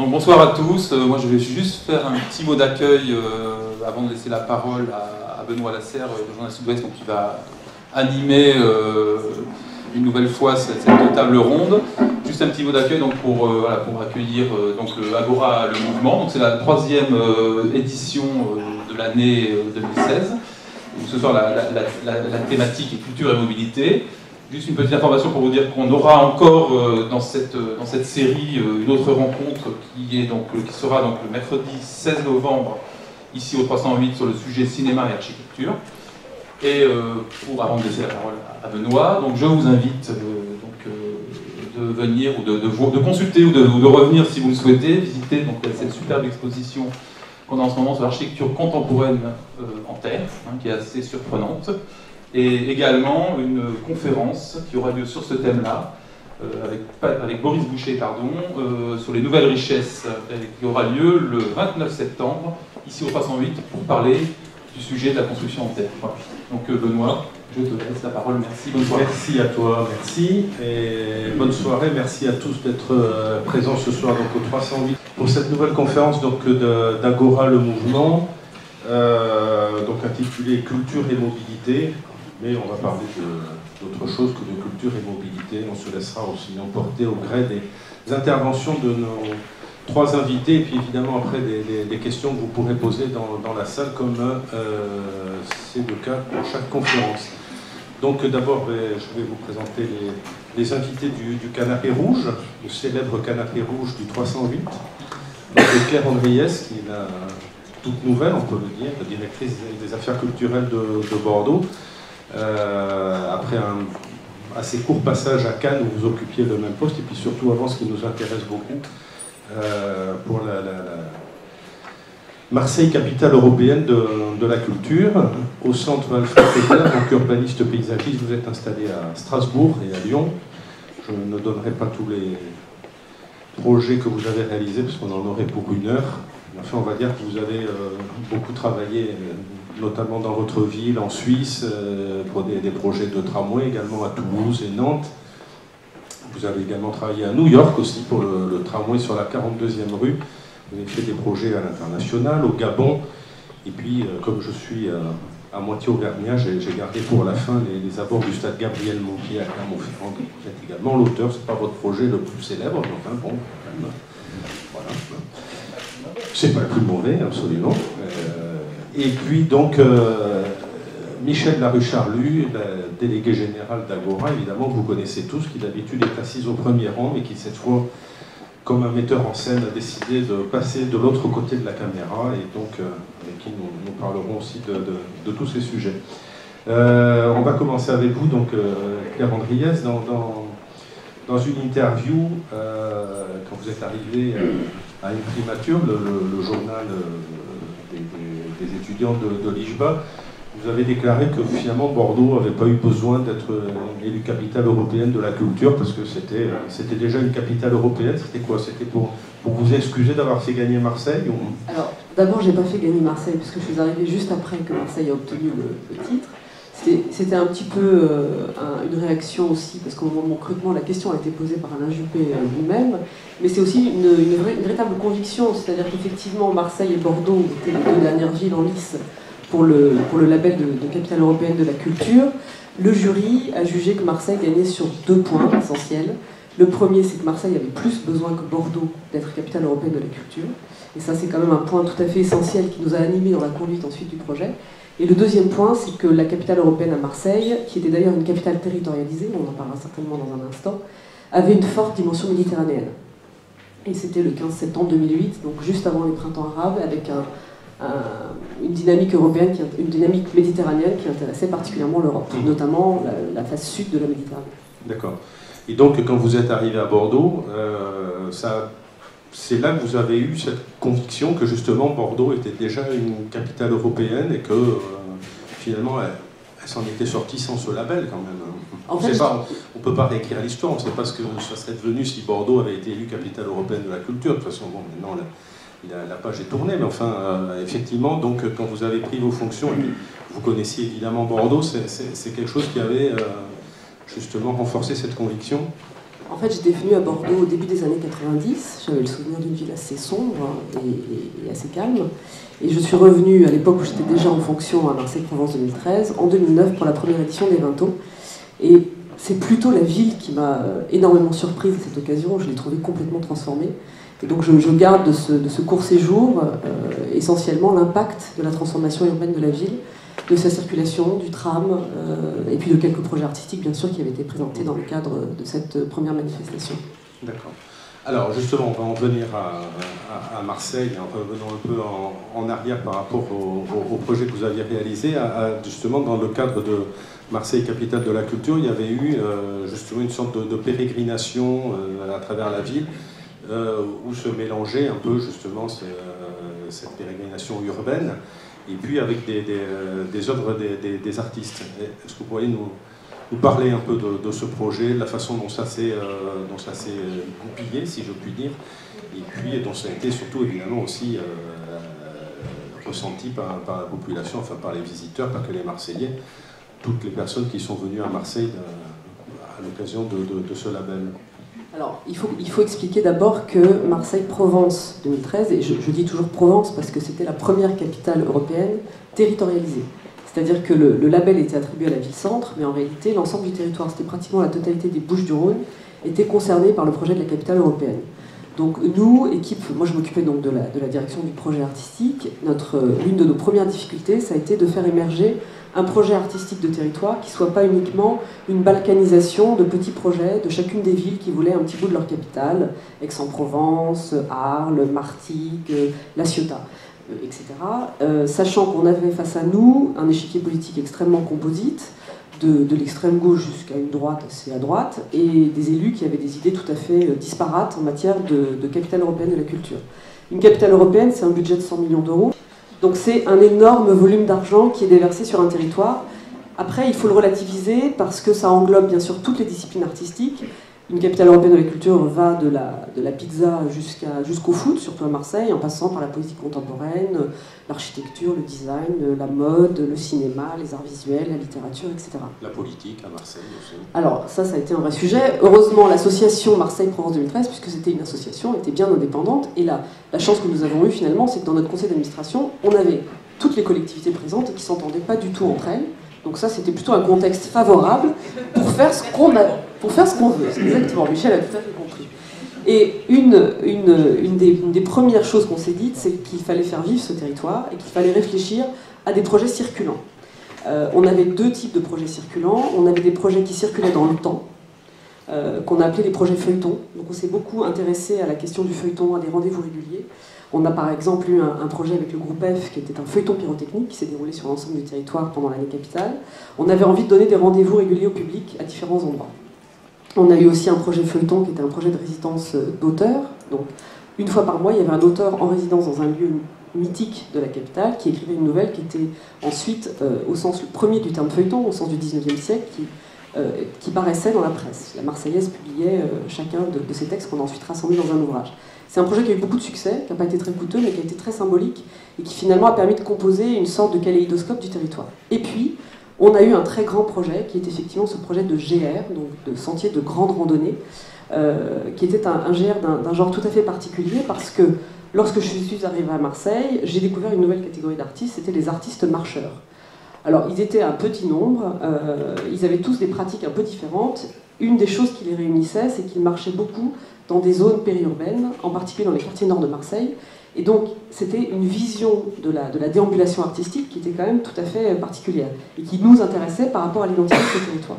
Donc bonsoir à tous. Moi je vais juste faire un petit mot d'accueil avant de laisser la parole à Benoît Lasserre, le journaliste Sud-Ouest, qui va animer une nouvelle fois cette table ronde. Juste un petit mot d'accueil pour accueillir Agora le mouvement. Donc c'est la troisième édition de l'année 2016. Donc, ce soir la thématique est culture et mobilité. Juste une petite information pour vous dire qu'on aura encore dans cette série une autre rencontre qui sera donc le mercredi 16 novembre ici au 308 sur le sujet cinéma et architecture. Et avant de laisser la parole à Benoît, donc je vous invite de venir ou de consulter ou de revenir si vous le souhaitez, visiter cette superbe exposition qu'on a en ce moment sur l'architecture contemporaine en terre, qui est assez surprenante. Et également une conférence qui aura lieu sur ce thème-là, avec Boris Boucher, sur les nouvelles richesses, qui aura lieu le 29 septembre, ici au 308, pour parler du sujet de la construction en terre. Voilà. Donc Benoît, je te laisse la parole. Merci, bonne soirée. Merci à toi, merci. Et bonne soirée, merci à tous d'être présents ce soir donc, au 308 pour cette nouvelle conférence d'Agora le mouvement, intitulée Culture et mobilité. Mais on va parler d'autre chose que de culture et mobilité. On se laissera aussi emporter au gré des interventions de nos trois invités, et puis évidemment après des questions que vous pourrez poser dans la salle, comme c'est le cas pour chaque conférence. Donc d'abord, je vais vous présenter les invités du Canapé Rouge, le célèbre Canapé Rouge du 308. Donc Claire Andriès, qui est la toute nouvelle, on peut le dire, la directrice des affaires culturelles de Bordeaux. Après un assez court passage à Cannes où vous occupiez le même poste, et puis surtout avant ce qui nous intéresse beaucoup, pour la Marseille, capitale européenne de la culture, au centre Alfred Tegler, donc urbaniste paysagiste. Vous êtes installé à Strasbourg et à Lyon. Je ne donnerai pas tous les projets que vous avez réalisés, parce qu'on en aurait pour une heure. Enfin, on va dire que vous avez beaucoup travaillé, notamment dans votre ville, en Suisse, pour des projets de tramway, également à Toulouse et Nantes. Vous avez également travaillé à New York aussi, pour le tramway sur la 42e rue. Vous avez fait des projets à l'international, au Gabon. Et puis, comme je suis à moitié auvergnat, j'ai gardé pour la fin les abords du stade Gabriel Montpied à Clermont-Ferrand. Vous êtes également l'auteur, c'est pas votre projet le plus célèbre, mais enfin bon, quand même. Voilà. C'est pas le plus mauvais, absolument. Et puis donc, Michel Larucharlu, la déléguée générale d'Agora, évidemment, que vous connaissez tous, qui d'habitude est assise au premier rang, mais qui cette fois, comme un metteur en scène, a décidé de passer de l'autre côté de la caméra, et donc avec qui nous parlerons aussi de tous ces sujets. On va commencer avec vous, donc Claire Andriès, dans une interview, quand vous êtes arrivé à une primature, le journal des étudiants de l'IJBA, vous avez déclaré que finalement Bordeaux n'avait pas eu besoin d'être élue capitale européenne de la culture, parce que c'était déjà une capitale européenne. C'était quoi? C'était pour vous excuser d'avoir fait gagner Marseille ou... Alors, d'abord, j'ai pas fait gagner Marseille, parce que je suis arrivée juste après que Marseille a obtenu le titre. C'était un petit peu une réaction aussi, parce qu'au moment de mon recrutement, la question a été posée par Alain Juppé lui-même, mais c'est aussi une véritable conviction, c'est-à-dire qu'effectivement, Marseille et Bordeaux étaient les deux dernières villes en lice pour le label de capitale européenne de la culture. Le jury a jugé que Marseille gagnait sur 2 points essentiels. Le premier, c'est que Marseille avait plus besoin que Bordeaux d'être capitale européenne de la culture, et ça c'est quand même un point tout à fait essentiel qui nous a animés dans la conduite ensuite du projet. Et le deuxième point, c'est que la capitale européenne à Marseille, qui était d'ailleurs une capitale territorialisée, on en parlera certainement dans un instant, avait une forte dimension méditerranéenne. Et c'était le 15 septembre 2008, donc juste avant les printemps arabes, avec une dynamique européenne, une dynamique méditerranéenne qui intéressait particulièrement l'Europe, notamment la face sud de la Méditerranée. D'accord. Et donc, quand vous êtes arrivé à Bordeaux, c'est là que vous avez eu cette conviction que justement Bordeaux était déjà une capitale européenne et que finalement elle s'en était sortie sans ce label quand même. On ne peut pas réécrire l'histoire, on ne sait pas ce que ça serait devenu si Bordeaux avait été élu capitale européenne de la culture. De toute façon, bon, maintenant la page est tournée, mais enfin, effectivement, donc quand vous avez pris vos fonctions, et puis, vous connaissiez évidemment Bordeaux, c'est quelque chose qui avait justement renforcé cette conviction. En fait, j'étais venue à Bordeaux au début des années 90. J'avais le souvenir d'une ville assez sombre et assez calme. Et je suis revenue à l'époque où j'étais déjà en fonction à Marseille-Provence 2013, en 2009 pour la première édition des Vinto. Et c'est plutôt la ville qui m'a énormément surprise à cette occasion. Je l'ai trouvée complètement transformée. Et donc je garde de ce court séjour essentiellement l'impact de la transformation urbaine de la ville, de sa circulation, du tram, et puis de quelques projets artistiques, bien sûr, qui avaient été présentés dans le cadre de cette première manifestation. D'accord. Alors justement, on va en venir à Marseille, en revenant un peu en arrière par rapport au projet que vous aviez réalisé. Justement, dans le cadre de Marseille, capitale de la culture, il y avait eu justement une sorte de pérégrination à travers la ville, où se mélangeait un peu justement cette pérégrination urbaine, et puis avec des œuvres des artistes. Est-ce que vous pourriez nous parler un peu de ce projet, de la façon dont ça s'est goupillé, si je puis dire, et puis dont ça a été surtout évidemment aussi ressenti par la population, enfin par les visiteurs, pas que les Marseillais, toutes les personnes qui sont venues à Marseille à l'occasion de ce label. Alors, il faut expliquer d'abord que Marseille-Provence 2013, et je dis toujours Provence parce que c'était la première capitale européenne territorialisée. C'est-à-dire que le label était attribué à la ville-centre, mais en réalité, l'ensemble du territoire, c'était pratiquement la totalité des Bouches-du-Rhône, était concerné par le projet de la capitale européenne. Donc nous, équipe, moi je m'occupais donc de la direction du projet artistique, l'une de nos premières difficultés, ça a été de faire émerger un projet artistique de territoire qui ne soit pas uniquement une balkanisation de petits projets de chacune des villes qui voulaient un petit bout de leur capitale, Aix-en-Provence, Arles, Martigues, La Ciotat, etc. Sachant qu'on avait face à nous un échiquier politique extrêmement composite, de l'extrême gauche jusqu'à une droite assez à droite, et des élus qui avaient des idées tout à fait disparates en matière de capitale européenne de la culture. Une capitale européenne, c'est un budget de 100 millions d'euros, donc c'est un énorme volume d'argent qui est déversé sur un territoire. Après, il faut le relativiser parce que ça englobe bien sûr toutes les disciplines artistiques. Une capitale européenne de la culture va de la pizza jusqu'au foot, surtout à Marseille, en passant par la poésie contemporaine, l'architecture, le design, la mode, le cinéma, les arts visuels, la littérature, etc. La politique à Marseille aussi. Alors ça a été un vrai sujet. Heureusement, l'association Marseille-Provence 2013, puisque c'était une association, était bien indépendante. Et la chance que nous avons eue finalement, c'est que dans notre conseil d'administration, on avait toutes les collectivités présentes et qui ne s'entendaient pas du tout entre elles. Donc ça, c'était plutôt un contexte favorable pour faire ce qu'on veut. Exactement, Michel a tout à fait compris. Et une des premières choses qu'on s'est dites, c'est qu'il fallait faire vivre ce territoire et qu'il fallait réfléchir à des projets circulants. On avait deux types de projets circulants. On avait des projets qui circulaient dans le temps, qu'on a appelés les projets feuilletons. Donc on s'est beaucoup intéressé à la question du feuilleton, à des rendez-vous réguliers. On a par exemple eu un projet avec le groupe F qui était un feuilleton pyrotechnique qui s'est déroulé sur l'ensemble du territoire pendant l'année capitale. On avait envie de donner des rendez-vous réguliers au public à différents endroits. On a eu aussi un projet feuilleton qui était un projet de résidence d'auteur. Donc une fois par mois, il y avait un auteur en résidence dans un lieu mythique de la capitale qui écrivait une nouvelle qui était ensuite, au sens premier du terme feuilleton, au sens du 19e siècle, qui paraissait dans la presse. La Marseillaise publiait chacun de ces textes qu'on a ensuite rassemblés dans un ouvrage. C'est un projet qui a eu beaucoup de succès, qui n'a pas été très coûteux, mais qui a été très symbolique et qui finalement a permis de composer une sorte de kaléidoscope du territoire. Et puis, on a eu un très grand projet qui est effectivement ce projet de GR, donc de sentier de grande randonnée, qui était un GR d'un genre tout à fait particulier parce que lorsque je suis arrivée à Marseille, j'ai découvert une nouvelle catégorie d'artistes, c'était les artistes marcheurs. Alors, ils étaient un petit nombre, ils avaient tous des pratiques un peu différentes. Une des choses qui les réunissait, c'est qu'ils marchaient beaucoup dans des zones périurbaines, en particulier dans les quartiers nord de Marseille. Et donc, c'était une vision de la déambulation artistique qui était quand même tout à fait particulière et qui nous intéressait par rapport à l'identité de ce territoire.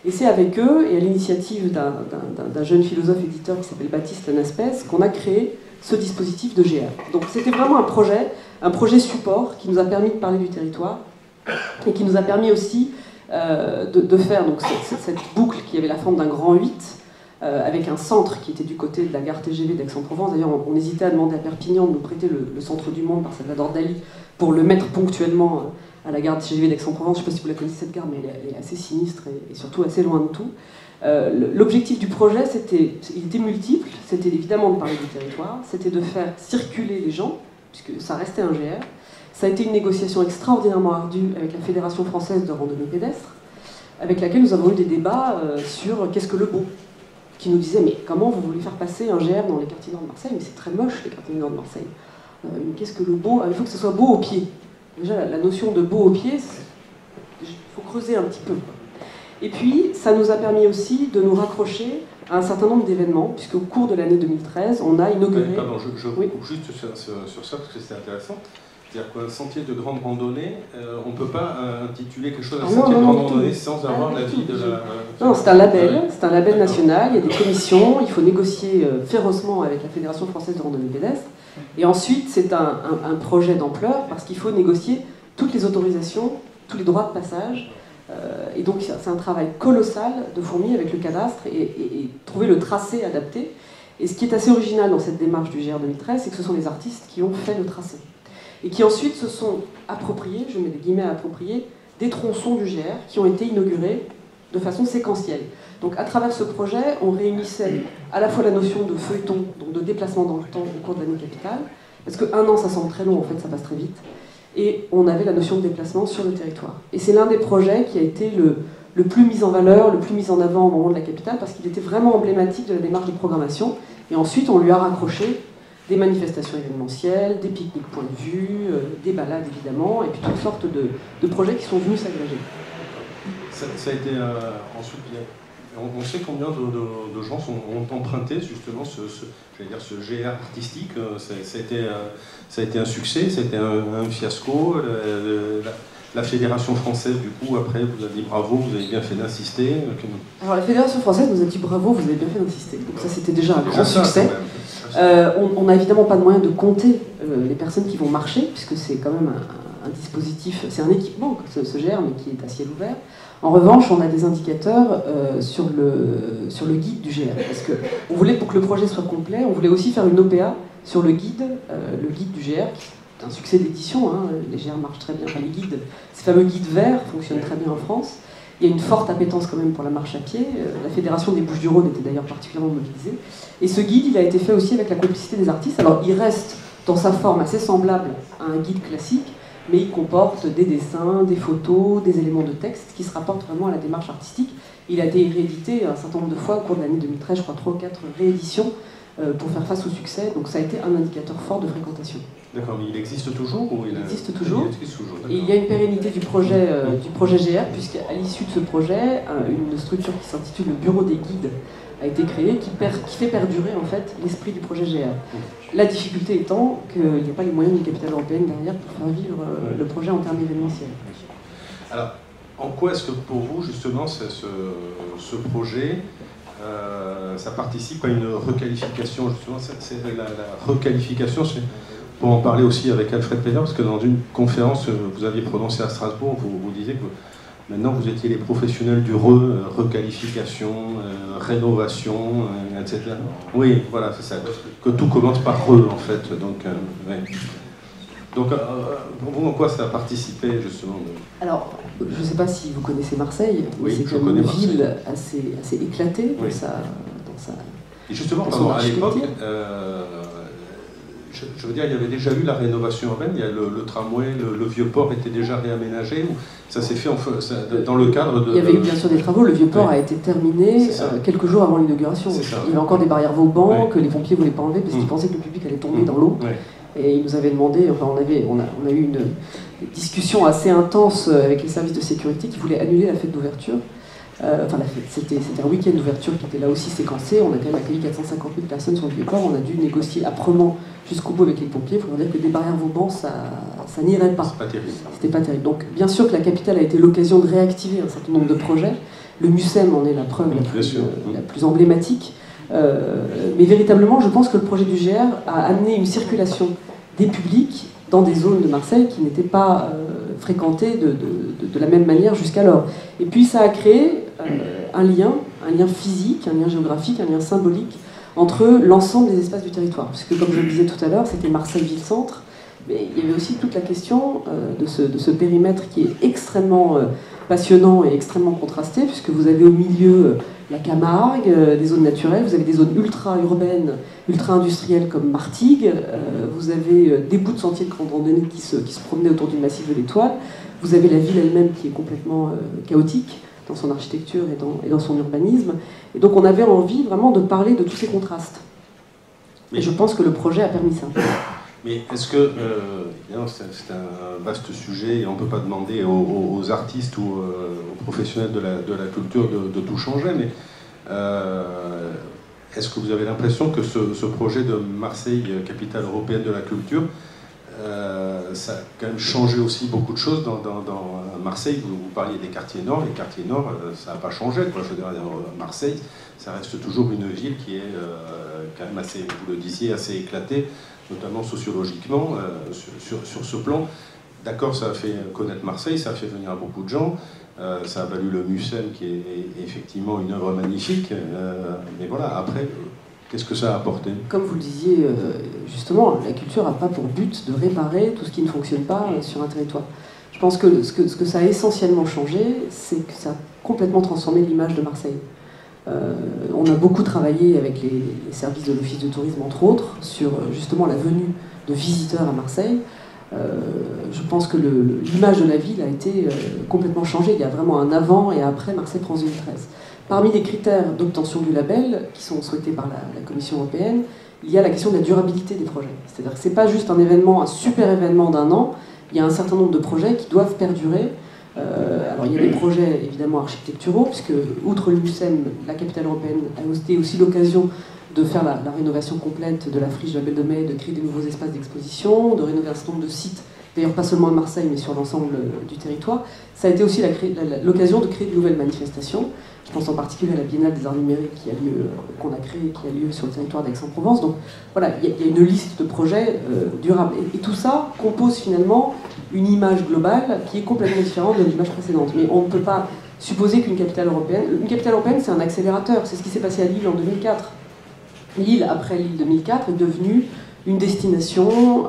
Et c'est avec eux, et à l'initiative d'un jeune philosophe-éditeur qui s'appelle Baptiste Naspès, qu'on a créé ce dispositif de GR. Donc, c'était vraiment un projet support qui nous a permis de parler du territoire et qui nous a permis aussi de faire donc, cette boucle qui avait la forme d'un grand 8, avec un centre qui était du côté de la gare TGV d'Aix-en-Provence. D'ailleurs, on hésitait à demander à Perpignan de nous prêter le centre du monde par Salvador Dali pour le mettre ponctuellement à la gare TGV d'Aix-en-Provence. Je ne sais pas si vous la connaissez cette gare, mais elle est assez sinistre et surtout assez loin de tout. L'objectif du projet, il était multiple. C'était évidemment de parler du territoire, c'était de faire circuler les gens, puisque ça restait un GR. Ça a été une négociation extraordinairement ardue avec la Fédération française de randonnée pédestre, avec laquelle nous avons eu des débats sur qu'est-ce que le beau. qui nous disaient mais comment vous voulez faire passer un GR dans les quartiers nord de Marseille? Mais c'est très moche les quartiers nord de Marseille. Mais qu'est-ce que le beau? Il faut que ce soit beau au pied. Déjà la notion de beau au pied, il faut creuser un petit peu. Et puis ça nous a permis aussi de nous raccrocher à un certain nombre d'événements, puisqu'au cours de l'année 2013, on a inauguré... Pardon, je coupe juste sur ça parce que c'est intéressant. C'est-à-dire qu'un sentier de grande randonnée, on ne peut pas intituler quelque chose un sentier de grande randonnée sans avoir l'avis de la... Non, c'est un label national, il y a des commissions, il faut négocier férocement avec la Fédération française de randonnée pédestre. Et ensuite, c'est un projet d'ampleur parce qu'il faut négocier toutes les autorisations, tous les droits de passage. Et donc, c'est un travail colossal de fourmi avec le cadastre et trouver le tracé adapté. Et ce qui est assez original dans cette démarche du GR 2013, c'est que ce sont les artistes qui ont fait le tracé. Et qui ensuite se sont appropriés, je mets des guillemets à appropriés, des tronçons du GR qui ont été inaugurés de façon séquentielle. Donc à travers ce projet, on réunissait à la fois la notion de feuilleton, donc de déplacement dans le temps au cours de l'année capitale, parce qu'un an ça semble très long, en fait ça passe très vite, et on avait la notion de déplacement sur le territoire. Et c'est l'un des projets qui a été le plus mis en valeur, le plus mis en avant au moment de la capitale, parce qu'il était vraiment emblématique de la démarche de programmation, et ensuite on lui a raccroché des manifestations événementielles, des pique-niques point de vue, des balades évidemment, et puis toutes sortes de projets qui sont venus s'agréger. Ça a été ensuite, on sait combien de gens ont emprunté justement ce GR artistique. Ça a été un succès, ça a été un fiasco. La Fédération française, du coup, après, vous a dit bravo, vous avez bien fait d'insister. Alors la Fédération française nous a dit bravo, vous avez bien fait d'insister. Donc ça, c'était déjà un grand succès. On n'a évidemment pas de moyen de compter les personnes qui vont marcher, puisque c'est quand même un dispositif, c'est un équipement, ce GR, mais qui est à ciel ouvert. En revanche, on a des indicateurs sur le guide du GR, parce que on voulait, pour que le projet soit complet, on voulait aussi faire une OPA sur le guide du GR, qui est un succès d'édition, hein, les GR marchent très bien, enfin, les guides, ces fameux guides verts fonctionnent très bien en France. Il y a une forte appétence quand même pour la marche à pied. La Fédération des Bouches-du-Rhône était d'ailleurs particulièrement mobilisée. Et ce guide, il a été fait aussi avec la complicité des artistes. Alors, il reste dans sa forme assez semblable à un guide classique, mais il comporte des dessins, des photos, des éléments de texte qui se rapportent vraiment à la démarche artistique. Il a été réédité un certain nombre de fois au cours de l'année 2013, je crois 3 ou 4 rééditions pour faire face au succès. Donc ça a été un indicateur fort de fréquentation. D'accord, mais il existe toujours ou il existe toujours. Il existe toujours, et il y a une pérennité du projet GR, puisqu'à l'issue de ce projet, une structure qui s'intitule le Bureau des guides a été créée, qui fait perdurer en fait l'esprit du projet GR. La difficulté étant qu'il n'y a pas les moyens d'une capitale européenne derrière pour faire vivre le projet en termes événementiels. Alors, en quoi est-ce que pour vous, justement, ce projet, ça participe à une requalification, justement, la requalification, pour en parler aussi avec Alfred Pénard, parce que dans une conférence que vous aviez prononcée à Strasbourg, vous disiez que maintenant vous étiez les professionnels du requalification, rénovation, etc. Oui, voilà, c'est ça. Que tout commence par en fait. Donc, ouais. Donc, pour vous, en quoi ça a participé justement Alors, je ne sais pas si vous connaissez Marseille, mais oui, c'est une ville assez éclatée dans sa Et justement, à l'époque, je veux dire, il y avait déjà eu la rénovation urbaine, il y a le tramway, le vieux port était déjà réaménagé, ça s'est fait dans le cadre de... Il y avait eu bien sûr des travaux, le vieux port a été terminé quelques jours avant l'inauguration. Il y avait encore des barrières Vauban que les pompiers ne voulaient pas enlever parce qu'ils pensaient que le public allait tomber dans l'eau. Et ils nous avaient demandé, enfin on a eu une discussion assez intense avec les services de sécurité qui voulaient annuler la fête d'ouverture. C'était un week-end d'ouverture qui était là aussi séquencé. On a quand même accueilli 450 000 personnes sur le Vieux-Port. On a dû négocier âprement jusqu'au bout avec les pompiers pour leur dire que des barrières Vauban, ça n'irait pas. C'était pas terrible. Donc, bien sûr que la capitale a été l'occasion de réactiver un certain nombre de projets. Le MUSEM en est la preuve la plus emblématique. Mais véritablement, je pense que le projet du GR a amené une circulation des publics dans des zones de Marseille qui n'étaient pas fréquentées de la même manière jusqu'alors. Et puis ça a créé un lien physique, un lien géographique, un lien symbolique entre l'ensemble des espaces du territoire. Puisque comme je le disais tout à l'heure, c'était Marseille-Ville-Centre, mais il y avait aussi toute la question de ce périmètre qui est extrêmement passionnant et extrêmement contrasté, puisque vous avez au milieu la Camargue, des zones naturelles, vous avez des zones ultra-urbaines, ultra-industrielles comme Martigues, vous avez des bouts de sentiers de grande randonnée qui se promenaient autour du massif de l'Étoile, vous avez la ville elle-même qui est complètement chaotique. dans son architecture et dans son urbanisme. Et donc on avait envie vraiment de parler de tous ces contrastes. Et je pense que le projet a permis ça. Mais est-ce que, évidemment, c'est un vaste sujet et on ne peut pas demander aux artistes ou aux professionnels de la culture de tout changer, mais est-ce que vous avez l'impression que ce projet de Marseille, capitale européenne de la culture, ça a quand même changé aussi beaucoup de choses dans Marseille? Vous parliez des quartiers nord, les quartiers nord, ça n'a pas changé, quoi. Je veux dire, Marseille, ça reste toujours une ville qui est quand même assez, vous le disiez, assez éclatée, notamment sociologiquement, sur ce plan. D'accord, ça a fait connaître Marseille, ça a fait venir beaucoup de gens, ça a valu le Mucem, qui est effectivement une œuvre magnifique, mais voilà, après, qu'est-ce que ça a apporté? Comme vous le disiez, justement, la culture n'a pas pour but de réparer tout ce qui ne fonctionne pas sur un territoire. Je pense que ce que ça a essentiellement changé, c'est que ça a complètement transformé l'image de Marseille. On a beaucoup travaillé avec les services de l'Office de tourisme, entre autres, sur justement la venue de visiteurs à Marseille. Je pense que l'image de la ville a été complètement changée. Il y a vraiment un avant et un après Marseille France 2013. Parmi les critères d'obtention du label, qui sont souhaités par la Commission européenne, il y a la question de la durabilité des projets. C'est-à-dire que ce n'est pas juste un événement, un super événement d'un an, il y a un certain nombre de projets qui doivent perdurer. Alors il y a des projets évidemment architecturaux, puisque outre le Mucem, la capitale européenne a aussi l'occasion de faire la rénovation complète de la friche de la Belle de Mai, de créer des nouveaux espaces d'exposition, de rénover un certain nombre de sites, d'ailleurs pas seulement à Marseille, mais sur l'ensemble du territoire. Ça a été aussi l'occasion de créer de nouvelles manifestations. Je pense en particulier à la Biennale des Arts Numériques qu'on a créée, qui a lieu sur le territoire d'Aix-en-Provence. Donc voilà, il y a une liste de projets durables. Et tout ça compose finalement une image globale qui est complètement différente de l'image précédente. Mais on ne peut pas supposer qu'une capitale européenne... Une capitale européenne, c'est un accélérateur. C'est ce qui s'est passé à Lille en 2004. Lille, après Lille 2004, est devenue une destination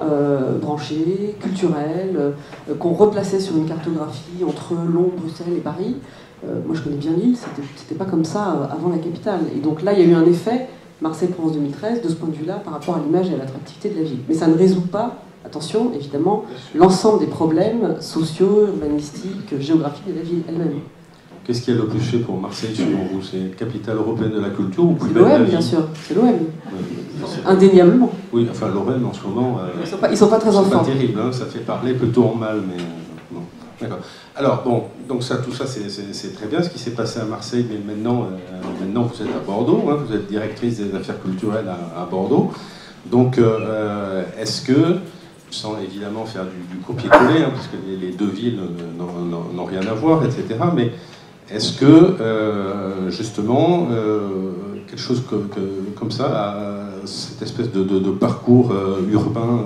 branchée, culturelle, qu'on replaçait sur une cartographie entre Londres, Bruxelles et Paris. Moi je connais bien Lille, c'était pas comme ça avant la capitale. Et donc là il y a eu un effet, Marseille-Provence 2013, de ce point de vue-là, par rapport à l'image et à l'attractivité de la ville. Mais ça ne résout pas, attention, évidemment, l'ensemble des problèmes sociaux, urbanistiques, géographiques de la ville elle-même. Qu'est-ce qui a le plus fait pour Marseille selon vous? C'est capitale européenne de la culture ou plus belle de la ville? C'est l'OM, bien sûr, c'est l'OM. Indéniablement. Oui, enfin l'OM en ce moment... ils sont pas très en forme. C'est pas terrible, hein, ça fait parler plutôt en mal, mais... bon, d'accord. Alors, bon, donc tout ça c'est très bien ce qui s'est passé à Marseille, mais maintenant vous êtes à Bordeaux, hein, vous êtes directrice des affaires culturelles à Bordeaux. Donc, est-ce que, sans évidemment faire du copier-coller, hein, parce que les deux villes n'ont rien à voir, etc., mais est-ce que, justement, quelque chose comme ça, cette espèce de parcours urbain,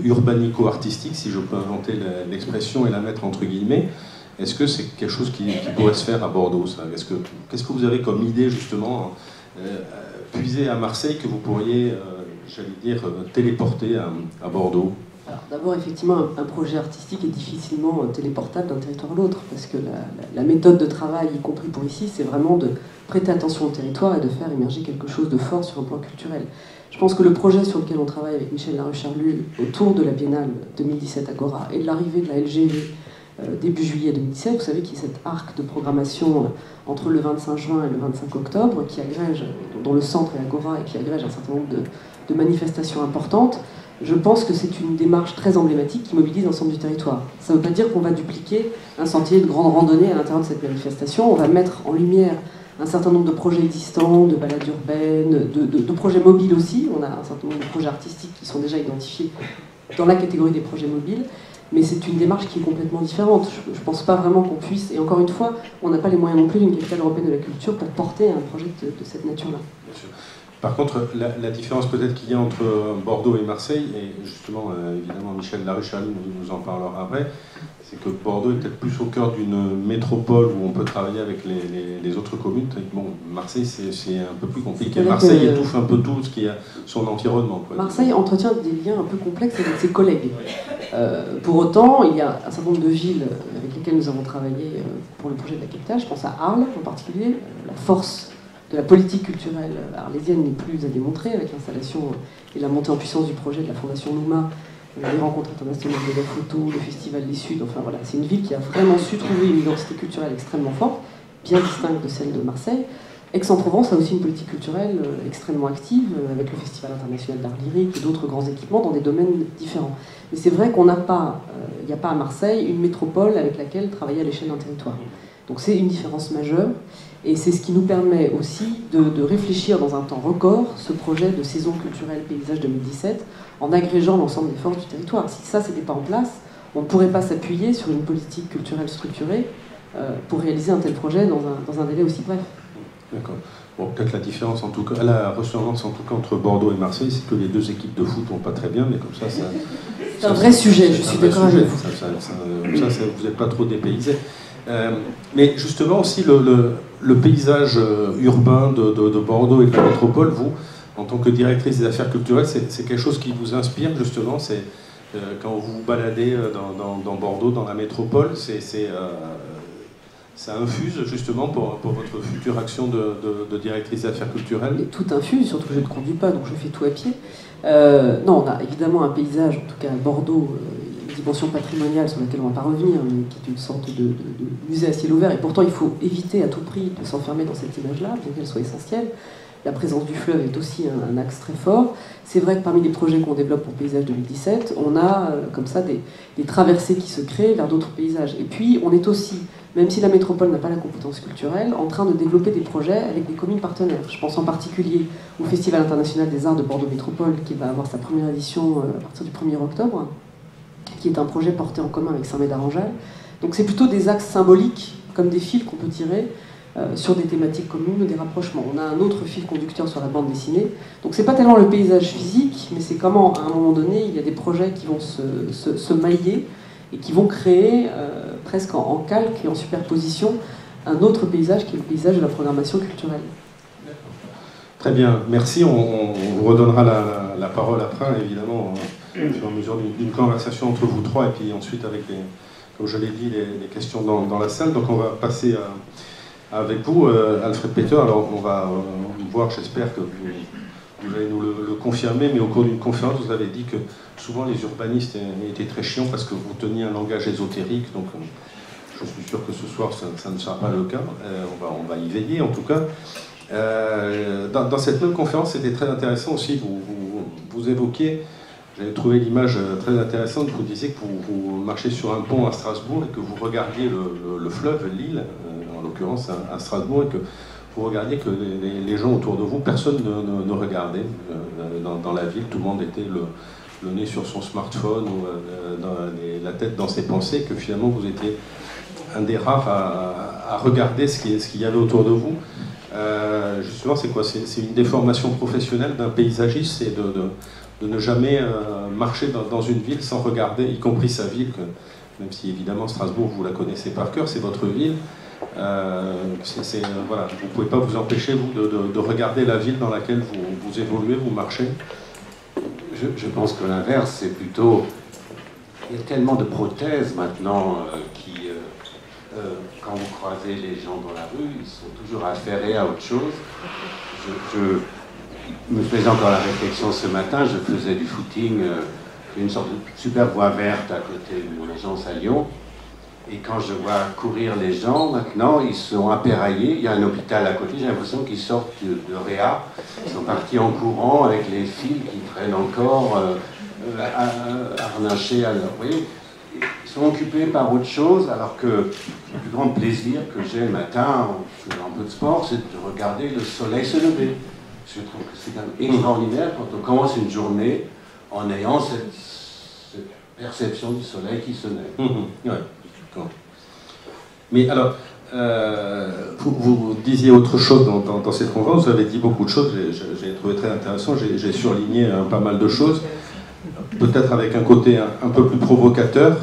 urbanico-artistique, si je peux inventer l'expression et la mettre entre guillemets, est-ce que c'est quelque chose qui pourrait se faire à Bordeaux, ça? Qu'est-ce que vous avez comme idée, justement, puisée à Marseille, que vous pourriez, j'allais dire, téléporter à Bordeaux? Alors d'abord, effectivement, un projet artistique est difficilement téléportable d'un territoire à l'autre, parce que la méthode de travail, y compris pour ici, c'est vraiment de prêter attention au territoire et de faire émerger quelque chose de fort sur un plan culturel. Je pense que le projet sur lequel on travaille avec Michel Larucharlu autour de la Biennale 2017 Agora et de l'arrivée de la LGV début juillet 2017, vous savez qu'il y a cet arc de programmation entre le 25 juin et le 25 octobre, qui agrège, dont le centre est Agora et qui agrège un certain nombre de manifestations importantes. Je pense que c'est une démarche très emblématique qui mobilise l'ensemble du territoire. Ça ne veut pas dire qu'on va dupliquer un sentier de grande randonnée à l'intérieur de cette manifestation. On va mettre en lumière un certain nombre de projets existants, de balades urbaines, de projets mobiles aussi. On a un certain nombre de projets artistiques qui sont déjà identifiés dans la catégorie des projets mobiles. Mais c'est une démarche qui est complètement différente. Je ne pense pas vraiment qu'on puisse... Et encore une fois, on n'a pas les moyens non plus d'une capitale européenne de la culture pour porter un projet de cette nature-là. Bien sûr. Par contre, la différence peut-être qu'il y a entre Bordeaux et Marseille, et justement, évidemment, Michel Larucharlu nous en parlera après, c'est que Bordeaux est peut-être plus au cœur d'une métropole où on peut travailler avec les autres communes. Bon, Marseille, c'est un peu plus compliqué. Marseille étouffe un peu tout ce qui est son environnement, quoi. Marseille entretient des liens un peu complexes avec ses collègues. Pour autant, il y a un certain nombre de villes avec lesquelles nous avons travaillé pour le projet de la capitale. Je pense à Arles en particulier. La force de la politique culturelle arlésienne n'est plus à démontrer avec l'installation et la montée en puissance du projet de la Fondation Nouma les rencontres internationales de la photo, le Festival des Suds, enfin voilà, c'est une ville qui a vraiment su trouver une identité culturelle extrêmement forte, bien distincte de celle de Marseille. Aix-en-Provence a aussi une politique culturelle extrêmement active, avec le Festival international d'art lyrique et d'autres grands équipements dans des domaines différents. Mais c'est vrai qu'on n'a pas, il n'y a pas à Marseille une métropole avec laquelle travailler à l'échelle d'un territoire. Donc c'est une différence majeure, et c'est ce qui nous permet aussi de réfléchir dans un temps record ce projet de saison culturelle paysage 2017, en agrégeant l'ensemble des forces du territoire. Si ça, n'était pas en place, on ne pourrait pas s'appuyer sur une politique culturelle structurée pour réaliser un tel projet dans un délai aussi bref. D'accord. Bon, peut-être la différence, en tout cas, la ressemblance en tout cas entre Bordeaux et Marseille, c'est que les deux équipes de foot vont pas très bien, mais comme ça, c'est un vrai sujet, je suis d'accord avec vous. Ça, vous n'êtes pas trop dépaysé. Mais justement aussi le paysage urbain de Bordeaux et de la métropole, vous, en tant que directrice des affaires culturelles, c'est quelque chose qui vous inspire justement. C'est quand vous vous baladez dans Bordeaux, dans la métropole, ça infuse justement pour votre future action de directrice des affaires culturelles? Mais tout infuse, surtout que je ne conduis pas, donc je fais tout à pied. Non, on a évidemment un paysage, en tout cas à Bordeaux, une dimension patrimoniale sur laquelle on ne va pas revenir, mais qui est une sorte de musée à ciel ouvert, et pourtant il faut éviter à tout prix de s'enfermer dans cette image-là, bien qu'elle soit essentielle. La présence du fleuve est aussi un axe très fort. C'est vrai que parmi les projets qu'on développe pour Paysage 2017, on a comme ça des traversées qui se créent vers d'autres paysages. Et puis on est aussi, même si la métropole n'a pas la compétence culturelle, en train de développer des projets avec des communes partenaires. Je pense en particulier au Festival international des arts de Bordeaux Métropole, qui va avoir sa première édition à partir du 1er octobre, qui est un projet porté en commun avec Saint-Médard-en-Jalles. Donc c'est plutôt des axes symboliques, comme des fils qu'on peut tirer, sur des thématiques communes ou des rapprochements. On a un autre fil conducteur sur la bande dessinée. Donc c'est pas tellement le paysage physique, mais c'est comment, à un moment donné, il y a des projets qui vont se mailler et qui vont créer, presque en calque et en superposition, un autre paysage qui est le paysage de la programmation culturelle. Très bien, merci. On vous redonnera la parole après, évidemment, au fur et à mesure d'une conversation entre vous trois, et puis ensuite avec, comme je l'ai dit, les questions dans la salle. Donc on va passer avec vous, Alfred Peter. Alors on va voir, j'espère que vous allez nous le confirmer, mais au cours d'une conférence, vous avez dit que souvent les urbanistes étaient très chiants parce que vous teniez un langage ésotérique. Donc je suis sûr que ce soir, ça ne sera pas le cas. On va y veiller, en tout cas. Dans cette même conférence, c'était très intéressant aussi, vous évoquiez, j'avais trouvé l'image très intéressante, vous disiez que vous marchez sur un pont à Strasbourg et que vous regardiez le fleuve, l'île, en l'occurrence à Strasbourg, et que vous regardiez que les gens autour de vous, personne ne regardait dans la ville, tout le monde était le nez sur son smartphone ou la tête dans ses pensées, que finalement vous étiez un des rares à regarder ce qu'il y avait autour de vous. Justement, c'est quoi? C'est une déformation professionnelle d'un paysagiste, c'est de ne jamais marcher dans une ville sans regarder, y compris sa ville, même si évidemment Strasbourg, vous la connaissez par cœur, c'est votre ville. Voilà, vous ne pouvez pas vous empêcher, vous, de regarder la ville dans laquelle vous évoluez, vous marchez. Je pense que l'inverse, c'est plutôt... Il y a tellement de prothèses maintenant qui... quand vous croisez les gens dans la rue, ils sont toujours affairés à autre chose. Je me faisais encore la réflexion ce matin, je faisais du footing, une sorte de super voie verte à côté de mon agence à Lyon. Et quand je vois courir les gens, maintenant, ils sont appareillés. Il y a un hôpital à côté, j'ai l'impression qu'ils sortent de Réa. Ils sont partis en courant avec les fils qui traînent encore, harnachés à leur... Vous voyez, ils sont occupés par autre chose, alors que le plus grand plaisir que j'ai le matin, en faisant un peu de sport, c'est de regarder le soleil se lever. Je trouve que c'est quand même extraordinaire quand on commence une journée en ayant cette perception du soleil qui se lève. Ouais. Mais alors, vous disiez autre chose dans cette conférence, vous avez dit beaucoup de choses, j'ai trouvé très intéressant, j'ai surligné pas mal de choses, peut-être avec un côté un peu plus provocateur.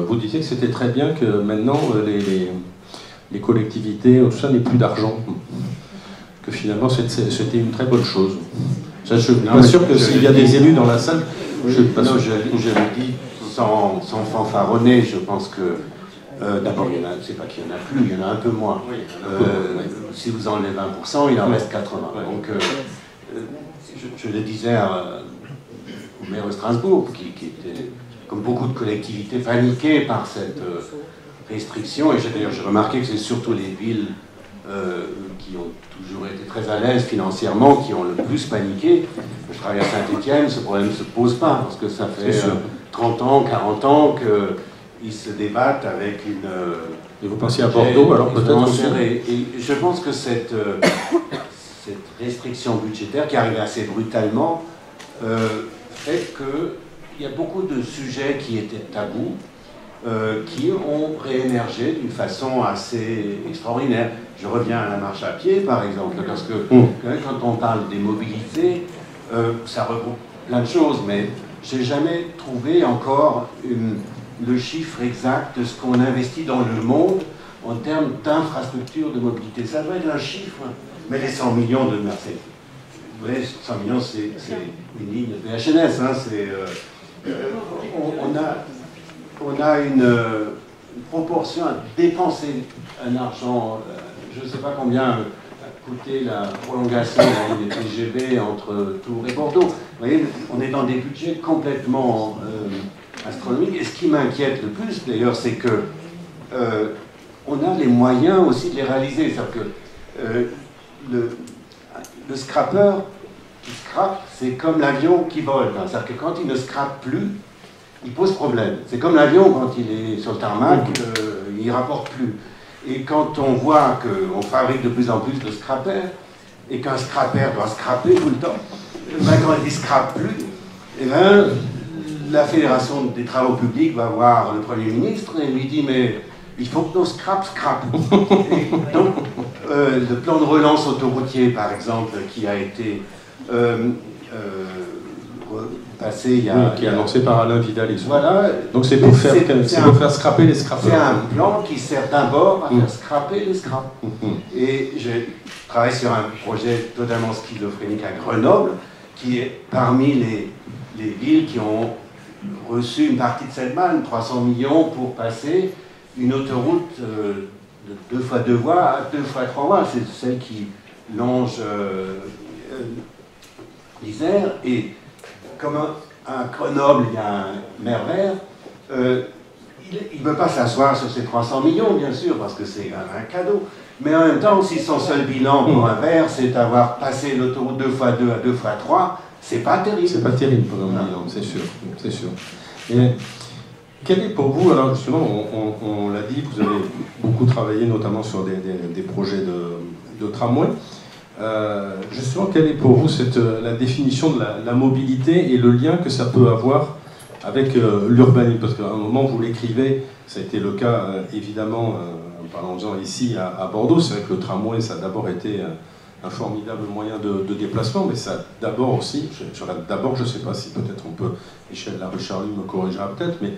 Vous disiez que c'était très bien que maintenant les collectivités, tout ça, n'aient plus d'argent, que finalement c'était une très bonne chose. Ça, je suis pas sûr que s'il y a des élus dans la salle... Je le dis sans fanfaronner, je pense que d'abord, c'est pas qu'il y en a plus, il y en a un peu moins. Si vous enlevez 20%, il en reste 80%. Donc, je le disais maire de Strasbourg, qui était, comme beaucoup de collectivités, paniqué par cette restriction. Et d'ailleurs, j'ai remarqué que c'est surtout les villes qui ont toujours été très à l'aise financièrement, qui ont le plus paniqué. Je travaille à Saint-Étienne, ce problème ne se pose pas, parce que ça fait 30 ans, 40 ans qu'ils se débattent avec une... Et vous pensez à Bordeaux, alors peut-être aussi. Et je pense que cette restriction budgétaire, qui arrive assez brutalement, fait qu'il y a beaucoup de sujets qui étaient tabous, qui ont réémergé d'une façon assez extraordinaire. Je reviens à la marche à pied, par exemple, parce que quand on parle des mobilités, ça regroupe plein de choses, mais je n'ai jamais trouvé encore le chiffre exact de ce qu'on investit dans le monde en termes d'infrastructures de mobilité. Ça doit être un chiffre, mais les 100 millions de Marseille. Vous voyez, 100 millions, c'est une ligne de HNS. Hein, on a une proportion à dépenser un argent, je ne sais pas combien a coûté la prolongation de la ligne de TGV entre Tours et Bordeaux. Vous voyez, on est dans des budgets complètement astronomiques. Et ce qui m'inquiète le plus, d'ailleurs, c'est que on a les moyens aussi de les réaliser. C'est-à-dire que le scrapper qui scrape, c'est comme l'avion qui vole. C'est-à-dire que quand il ne scrape plus, il pose problème. C'est comme l'avion, quand il est sur le tarmac, il ne rapporte plus. Et quand on voit qu'on fabrique de plus en plus de scrappers, et qu'un scrapper doit scraper tout le temps, ben quand il ne scrape plus, eh ben, la Fédération des travaux publics va voir le Premier ministre et lui dit « mais il faut que nos scraps scrapent ». Donc, le plan de relance autoroutier, par exemple, qui a été... passé il y a... qui est annoncé par Alain Vidal. Voilà. Donc c'est pour faire scraper les scrappers. C'est un plan qui sert d'abord à faire scraper les scraps. Et je travaille sur un projet totalement schizophrénique à Grenoble, qui est parmi les villes qui ont reçu une partie de cette manne, 300 millions pour passer une autoroute de 2 fois 2 voies à 2 fois 3 voies. C'est celle qui longe l'Isère. Et comme à Grenoble, il y a un maire vert, il ne peut pas s'asseoir sur ces 300 millions, bien sûr, parce que c'est un cadeau. Mais en même temps, si son seul bilan pour un vert, c'est d'avoir passé l'autoroute 2 fois 2 à 2 fois 3, c'est pas terrible. C'est pas terrible pour un bilan, c'est sûr, c'est sûr. Et quel est pour vous, alors justement, on l'a dit, vous avez beaucoup travaillé notamment sur des projets de tramway. Justement, quelle est pour vous la définition de la mobilité et le lien que ça peut avoir avec l'urbanisme? Parce qu'à un moment, vous l'écrivez, ça a été le cas évidemment, parlons-en ici à Bordeaux. C'est vrai que le tramway, ça a d'abord été un formidable moyen de déplacement, mais ça d'abord aussi, d'abord, je ne sais pas si peut-être on peut, Michel Larucharlu me corrigera peut-être, mais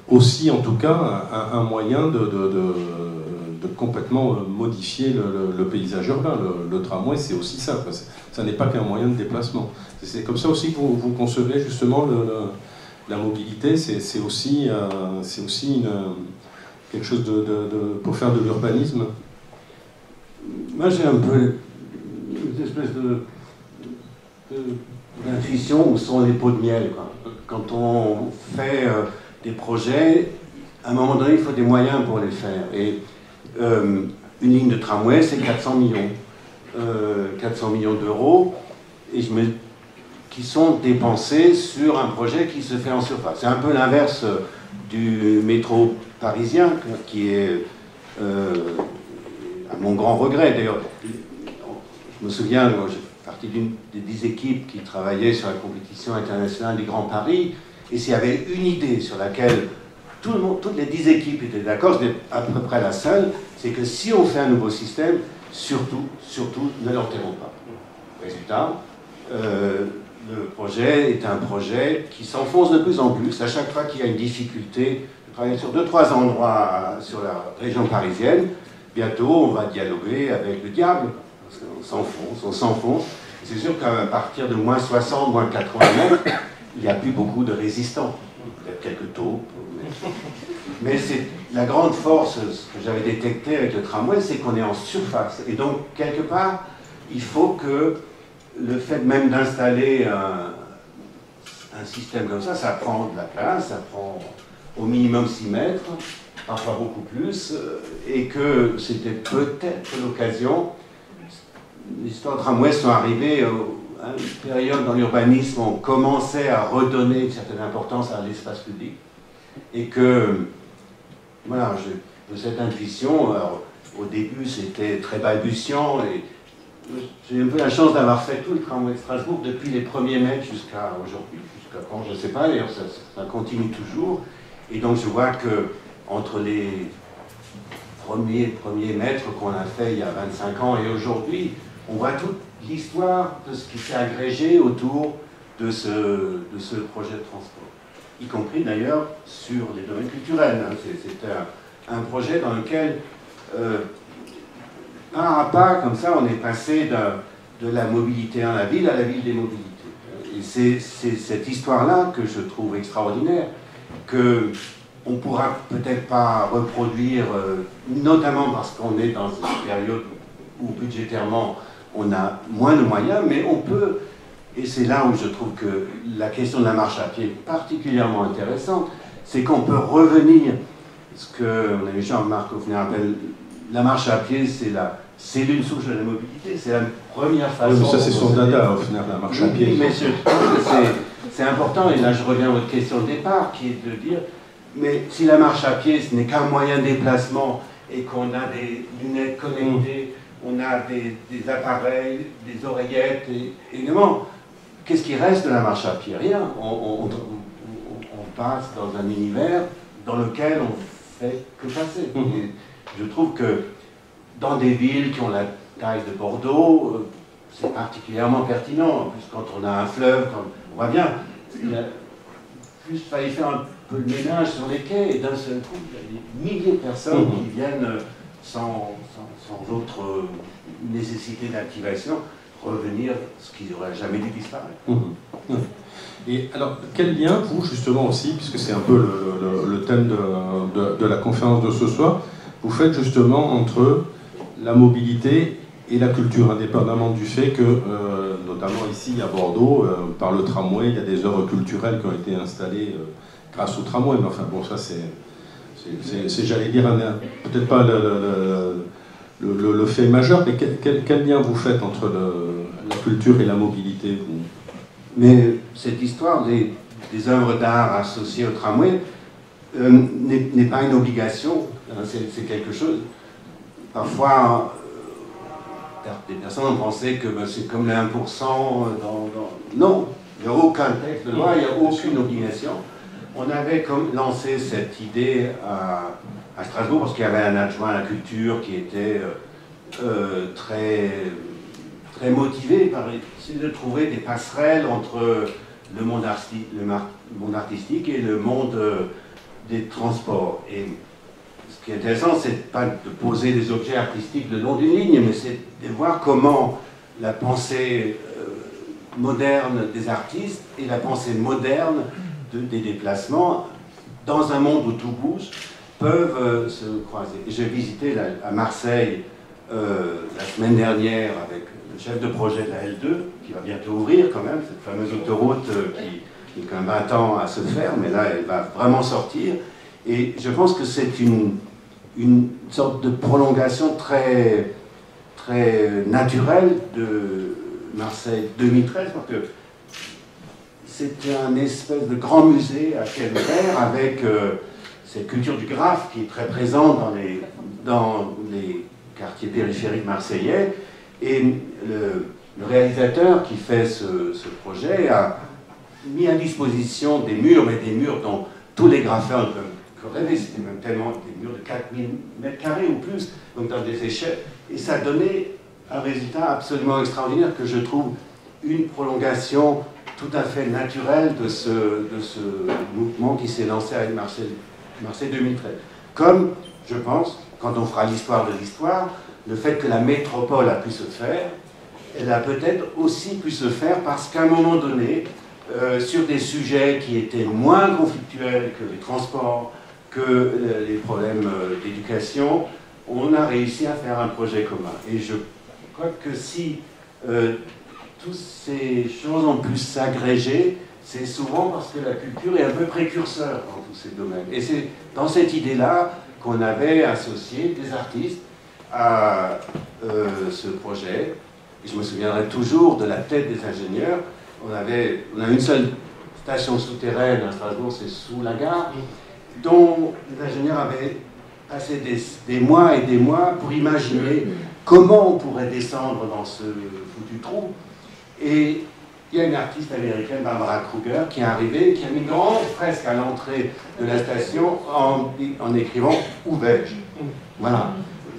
aussi en tout cas un moyen de complètement modifier le paysage urbain. Le tramway, c'est aussi ça. Ça n'est pas qu'un moyen de déplacement. C'est comme ça aussi que vous concevez justement la mobilité. C'est aussi quelque chose pour faire de l'urbanisme. Moi, j'ai un peu une espèce d'intuition où sont les pots de miel, quoi. Quand on fait des projets, à un moment donné, il faut des moyens pour les faire. Et une ligne de tramway, c'est 400 millions. 400 millions d'euros, qui sont dépensés sur un projet qui se fait en surface. C'est un peu l'inverse du métro parisien, qui est, à mon grand regret d'ailleurs, je me souviens, moi, j'ai fait partie d'une des 10 équipes qui travaillaient sur la compétition internationale des Grands Paris, et s'il y avait une idée sur laquelle toutes les 10 équipes étaient d'accord, c'était à peu près la seule, c'est que si on fait un nouveau système, surtout, ne l'enterrons pas. Résultat, le projet est un projet qui s'enfonce de plus en plus. À chaque fois qu'il y a une difficulté, je travaille sur 2-3 endroits sur la région parisienne, bientôt on va dialoguer avec le diable, parce qu'on s'enfonce. C'est sûr qu'à partir de moins 60, moins 80 mètres, il n'y a plus beaucoup de résistants. Peut-être quelques taupes. Mais c'est la grande force, ce que j'avais détecté avec le tramway, c'est qu'on est en surface. Et donc, quelque part, il faut que le fait même d'installer un système comme ça prend de la place, ça prend au minimum 6 mètres, parfois beaucoup plus, et que c'était peut-être l'occasion. Les histoires de tramways sont arrivées à une période dans l'urbanisme où on commençait à redonner une certaine importance à l'espace public, et que, voilà, j'ai cette intuition. Alors, au début, c'était très balbutiant, et j'ai un peu la chance d'avoir fait tout le tramway de Strasbourg depuis les premiers mètres jusqu'à aujourd'hui, jusqu'à quand, je ne sais pas, d'ailleurs ça continue toujours. Et donc je vois que entre les premiers mètres qu'on a fait il y a 25 ans et aujourd'hui, on voit toute l'histoire de ce qui s'est agrégé autour de ce projet de transport, y compris d'ailleurs sur les domaines culturels. C'est un projet dans lequel pas à pas, comme ça, on est passé de la mobilité dans la ville à la ville des mobilités. Et c'est cette histoire-là que je trouve extraordinaire, qu'on ne pourra peut-être pas reproduire, notamment parce qu'on est dans une période où budgétairement on a moins de moyens, mais on peut, et c'est là où je trouve que la question de la marche à pied est particulièrement intéressante, c'est qu'on peut revenir, ce que mon ami Jean-Marc Hoffner appelle la marche à pied, c'est l'une souche de la mobilité, c'est la première façon. Oui, mais ça c'est son dada, Hoffner, la marche à pied. Oui, mais je trouve que c'est important, et là je reviens à votre question de départ, qui est de dire, mais si la marche à pied ce n'est qu'un moyen de déplacement, et qu'on a des lunettes connectées, on a des appareils, des oreillettes, et évidemment, qu'est-ce qui reste de la marche à pied? Rien. On passe dans un univers dans lequel on fait que passer. Et je trouve que dans des villes qui ont la taille de Bordeaux, c'est particulièrement pertinent. En plus, quand on a un fleuve, on voit bien, il a juste fallu faire un peu le ménage sur les quais, et d'un seul coup, il y a des milliers de personnes qui viennent sans autre nécessité d'activation revenir, ce qui n'aurait jamais dû disparaître. Et alors, quel lien, vous, justement aussi, puisque c'est un peu le thème de la conférence de ce soir, vous faites justement entre la mobilité et la culture, indépendamment du fait que, notamment ici à Bordeaux, par le tramway, il y a des œuvres culturelles qui ont été installées grâce au tramway, mais enfin bon, ça c'est j'allais dire, peut-être pas le fait majeur, mais quel lien vous faites entre la culture et la mobilité, vous? Mais cette histoire des œuvres d'art associées au tramway n'est pas une obligation, c'est quelque chose. Parfois, des personnes ont pensé que c'est comme les 1% Non, il n'y a aucun texte de loi, il n'y a aucune obligation. On avait lancé cette idée à Strasbourg parce qu'il y avait un adjoint à la culture qui était très motivé par essayer de trouver des passerelles entre le monde artistique et le monde des transports. Et ce qui est intéressant, c'est pas de poser des objets artistiques le long d'une ligne, mais c'est de voir comment la pensée moderne des artistes et la pensée moderne des déplacements, dans un monde où tout bouge, peuvent se croiser. J'ai visité à Marseille la semaine dernière avec le chef de projet de la L2, qui va bientôt ouvrir quand même, cette fameuse autoroute qui a quand même 20 ans à se faire, mais là elle va vraiment sortir. Et je pense que c'est une sorte de prolongation très naturelle de Marseille 2013, parce que c'était un espèce de grand musée à ciel ouvert avec cette culture du graphe qui est très présente dans les quartiers périphériques marseillais. Et le réalisateur qui fait ce projet a mis à disposition des murs, mais des murs dont tous les grapheurs peuvent rêver. C'était même tellement des murs de 4000 mètres carrés ou plus, donc dans des échelles. Et ça donnait un résultat absolument extraordinaire que je trouve une prolongation tout à fait naturelle de ce mouvement qui s'est lancé avec Marseille 2013. Comme, je pense, quand on fera l'histoire de l'histoire, le fait que la métropole a pu se faire, elle a peut-être aussi pu se faire parce qu'à un moment donné, sur des sujets qui étaient moins conflictuels que les transports, que les problèmes d'éducation, on a réussi à faire un projet commun. Et je crois que si toutes ces choses ont pu s'agréger, c'est souvent parce que la culture est un peu précurseur dans tous ces domaines. Et c'est dans cette idée-là qu'on avait associé des artistes à ce projet. Et je me souviendrai toujours de la tête des ingénieurs. On a une seule station souterraine à Strasbourg, c'est sous la gare, dont les ingénieurs avaient passé des mois et des mois pour imaginer comment on pourrait descendre dans ce foutu trou. Et il y a une artiste américaine, Barbara Kruger, qui est arrivée, qui a mis une grande fresque à l'entrée de la station en écrivant « Où vais-je ?» Voilà.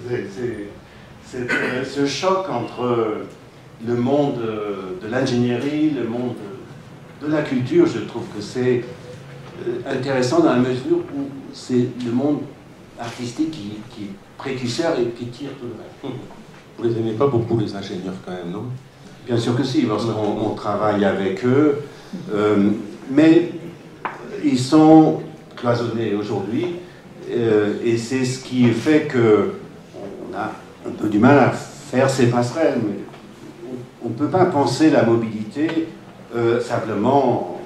C'est ce choc entre le monde de l'ingénierie, le monde de la culture, je trouve que c'est intéressant dans la mesure où c'est le monde artistique qui est précurseur et qui tire tout le reste. Vous les aimez pas beaucoup, les ingénieurs, quand même, non? Bien sûr que si, parce qu'on travaille avec eux, mais ils sont cloisonnés aujourd'hui, et c'est ce qui fait qu'on a un peu du mal à faire ces passerelles. Mais on ne peut pas penser la mobilité simplement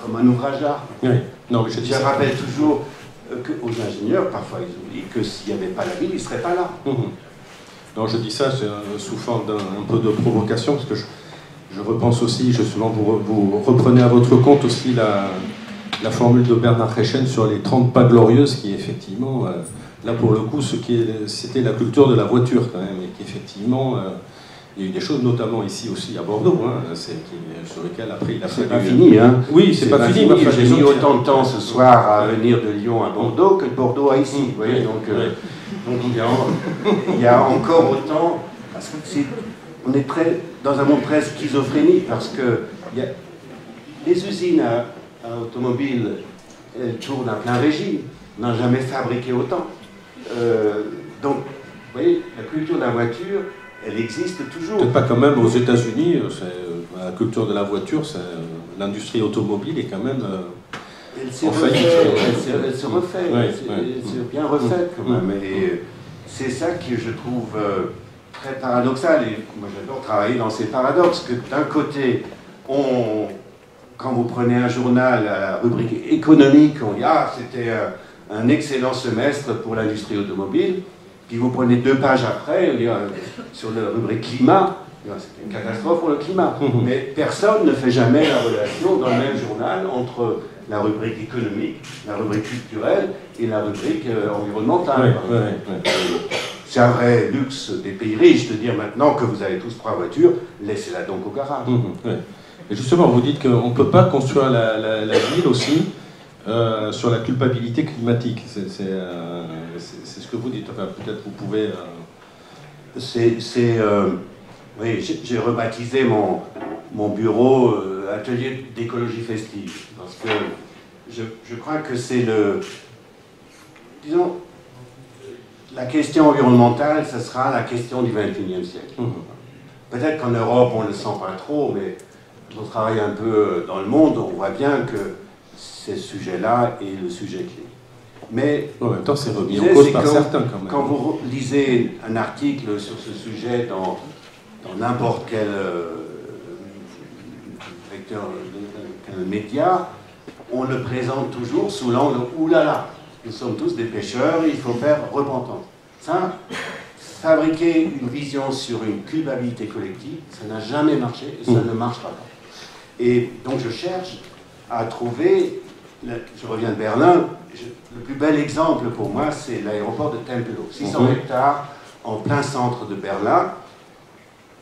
comme un ouvrage d'art. Oui. Non, mais je rappelle toujours qu'aux ingénieurs, parfois ils oublient que s'il n'y avait pas la ville, ils ne seraient pas là. Non, je dis ça sous forme d'un peu de provocation, parce que je repense aussi, justement, vous reprenez à votre compte aussi la formule de Bernard Reichen sur les 30 pas glorieuses, qui effectivement, là pour le coup, c'était la culture de la voiture quand même, et qu'effectivement, il y a eu des choses, notamment ici aussi à Bordeaux, sur lesquelles après il a fallu... C'est pas fini, hein? Oui, c'est pas fini. J'ai mis autant de temps ce soir à venir de Lyon à Bordeaux que de Bordeaux à ici, vous voyez, donc il y a encore autant... Parce que on est dans un monde très schizophrénique, parce que les usines à automobiles, elles tournent à plein régime, on n'a jamais fabriqué autant. Donc, vous voyez, la culture de la voiture, elle existe toujours. Peut-être pas quand même aux États-Unis, la culture de la voiture, l'industrie automobile est quand même elle se refait, elle s'est bien refaite quand même. Et c'est ça que je trouve très paradoxal. Et moi j'adore travailler dans ces paradoxes, que d'un côté, quand vous prenez un journal à la rubrique économique, on dit « Ah, c'était un excellent semestre pour l'industrie automobile ». Puis vous prenez 2 pages après, sur la rubrique climat, c'est une catastrophe pour le climat. Mais personne ne fait jamais la relation dans le même journal entre la rubrique économique, la rubrique culturelle et la rubrique environnementale. C'est un vrai luxe des pays riches de dire maintenant que vous avez tous 3 voitures, laissez-la donc au garage. Et justement, vous dites qu'on ne peut pas construire la ville aussi sur la culpabilité climatique. C'est ce que vous dites. Enfin, peut-être vous pouvez... Oui, j'ai rebaptisé mon bureau atelier d'écologie festive, parce que je crois que c'est disons, la question environnementale, ce sera la question du XXIe siècle. Peut-être qu'en Europe, on ne le sent pas trop, mais quand on travaille un peu dans le monde, on voit bien que ce sujet-là est le sujet clé. Mais en même temps, c'est remis en cause par certains quand même. Quand vous lisez un article sur ce sujet dans n'importe quel vecteur, quel média, on le présente toujours sous l'angle « oulala, nous sommes tous des pêcheurs, il faut faire repentance ». Ça, fabriquer une vision sur une culpabilité collective, ça n'a jamais marché et ça ne marchera pas. Et donc je cherche à trouver, je reviens de Berlin, le plus bel exemple pour moi, c'est l'aéroport de Tempelhof. 600 hectares en plein centre de Berlin,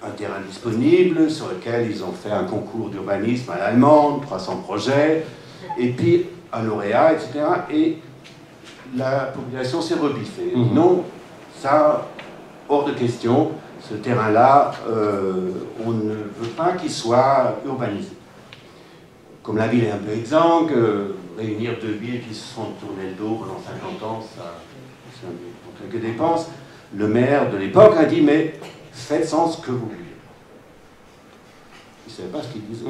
un terrain disponible sur lequel ils ont fait un concours d'urbanisme à l'allemande, 300 projets, et puis un lauréat, etc. Et la population s'est rebiffée. Non, ça, hors de question, ce terrain-là, on ne veut pas qu'il soit urbanisé. Comme la ville est un peu exsangue, réunir 2 villes qui se sont tournées le dos pendant 50 ans, ça quelques dépenses. Le maire de l'époque a dit, mais faites-en ce que vous voulez. Il ne savait pas ce qu'il disait.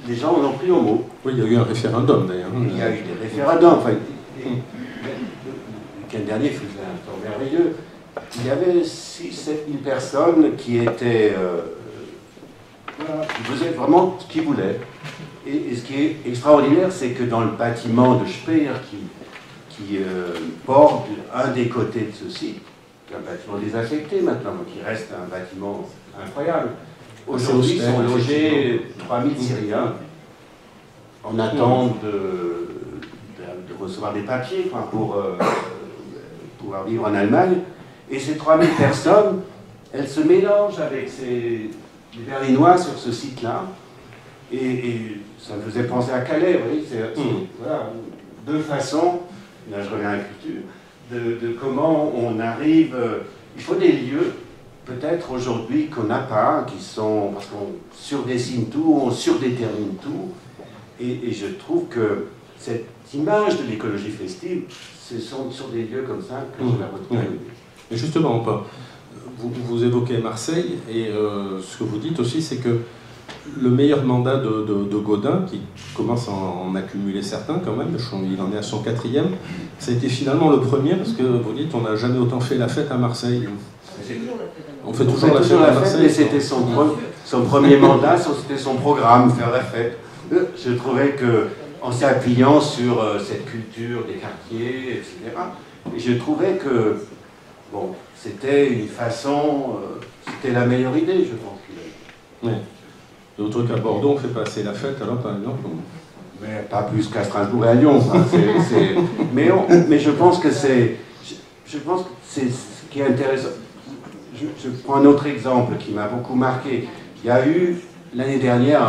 Les gens en ont pris au mot. Oui, il y a eu un référendum d'ailleurs. Il y a eu des référendums. Enfin, le week-end dernier faisait un temps merveilleux. Il y avait 6 000 à 7 000 personnes qui étaient Il faisait vraiment ce qu'il voulait. Et ce qui est extraordinaire, c'est que dans le bâtiment de Speer qui borde un des côtés de ce site, qui est un bâtiment désaffecté maintenant, donc il reste un bâtiment incroyable. Aujourd'hui, sont logés 3000 Syriens en attente de recevoir des papiers pour pouvoir vivre en Allemagne. Et ces 3000 personnes, elles se mélangent avec les Berlinois sur ce site-là. Et ça me faisait penser à Calais, vous voyez, voilà, deux façons, là je reviens à la culture, de comment on arrive. Il faut des lieux, peut-être aujourd'hui, qu'on n'a pas, qui sont, parce qu'on surdessine tout, on surdétermine tout, et je trouve que cette image de l'écologie festive, ce sont sur des lieux comme ça que je la retrouve. Et justement, vous évoquez Marseille, et ce que vous dites aussi, c'est que le meilleur mandat de Gaudin, qui commence à en accumuler certains quand même, il en est à son 4e, ça a été finalement le premier, parce que vous dites, on n'a jamais autant fait la fête à Marseille. On fait toujours la fête à Marseille. Mais c'était son premier mandat, c'était son programme, faire la fête. Je trouvais que, en s'appuyant sur cette culture des quartiers, etc., et je trouvais que, bon, c'était une façon, c'était la meilleure idée, je pense qu'il a eu. Oui. D'autres qu'à Bordeaux, on fait passer la fête, alors par exemple. Mais pas plus qu'à Strasbourg et à Lyon. Hein. Mais je pense que c'est ce qui est intéressant. Je prends un autre exemple qui m'a beaucoup marqué. Il y a eu l'année dernière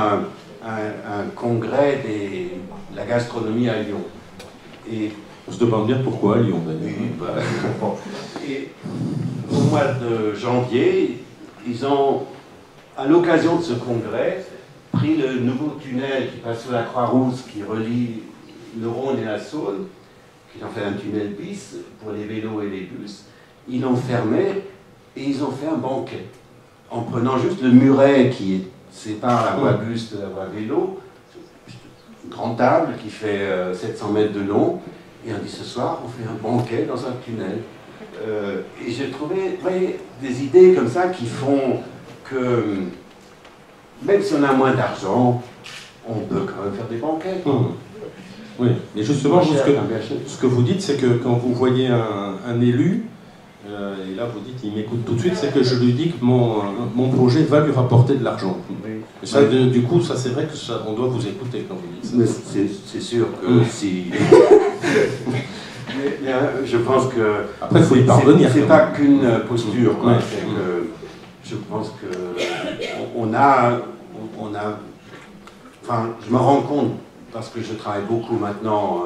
un congrès de la gastronomie à Lyon. Et on se demande bien pourquoi à Lyon d'ailleurs. Oui, bon. Et au mois de janvier, ils ont, à l'occasion de ce congrès, pris le nouveau tunnel qui passe sous la Croix-Rousse, qui relie le Rhône et la Saône, qui en fait un tunnel bis pour les vélos et les bus. Ils l'ont fermé et ils ont fait un banquet. En prenant juste le muret qui sépare la voie bus de la voie vélo, une grande table qui fait 700 mètres de long, et on dit ce soir on fait un banquet dans un tunnel. Et j'ai trouvé des idées comme ça qui font que même si on a moins d'argent, on peut quand même faire des banquets. Oui, et justement, ce que vous dites, c'est que quand vous voyez un élu, et là vous dites il m'écoute tout de suite, c'est que je lui dis que mon projet va lui rapporter de l'argent. Et ça, du coup, ça c'est vrai que on doit vous écouter quand vous dites ça. C'est sûr que si... mais, je pense que... Après, il faut y parvenir. C'est pas qu'une posture, quoi. Que je pense que on a... Enfin, je me rends compte, parce que je travaille beaucoup maintenant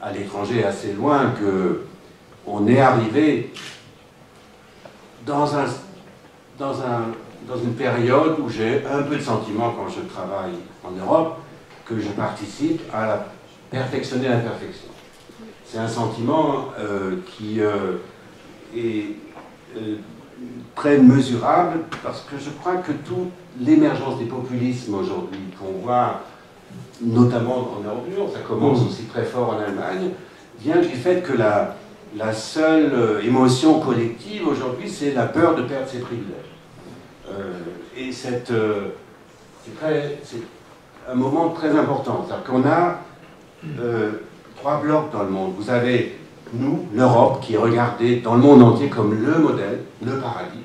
à l'étranger, assez loin, que on est arrivé dans une période où j'ai un peu de sentiment, quand je travaille en Europe, que je participe à perfectionner la perfection. C'est un sentiment qui est très mesurable, parce que je crois que toute l'émergence des populismes aujourd'hui, qu'on voit notamment en Europe, ça commence aussi très fort en Allemagne, vient du fait que la seule émotion collective aujourd'hui, c'est la peur de perdre ses privilèges. Et c'est un moment très important. C'est-à-dire qu'on a 3 blocs dans le monde. Vous avez, nous, l'Europe, qui est regardée dans le monde entier comme le modèle, le paradis.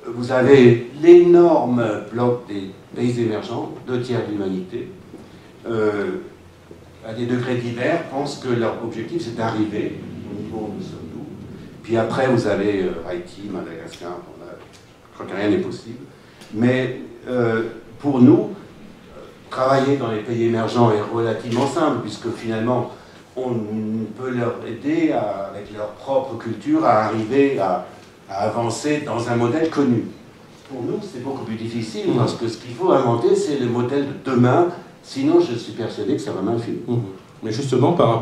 Vous avez l'énorme bloc des pays émergents, 2 tiers de l'humanité, à des degrés divers, pensent que leur objectif, c'est d'arriver au niveau où nous sommes nous. Puis après, vous avez Haïti, Madagascar, je crois que rien n'est possible. Mais pour nous, travailler dans les pays émergents est relativement simple, puisque finalement, on peut leur aider, avec leur propre culture, à arriver à avancer dans un modèle connu. Pour nous, c'est beaucoup plus difficile, parce que ce qu'il faut inventer, c'est le modèle de demain, sinon je suis persuadé que ça va mal finir. Mais justement, par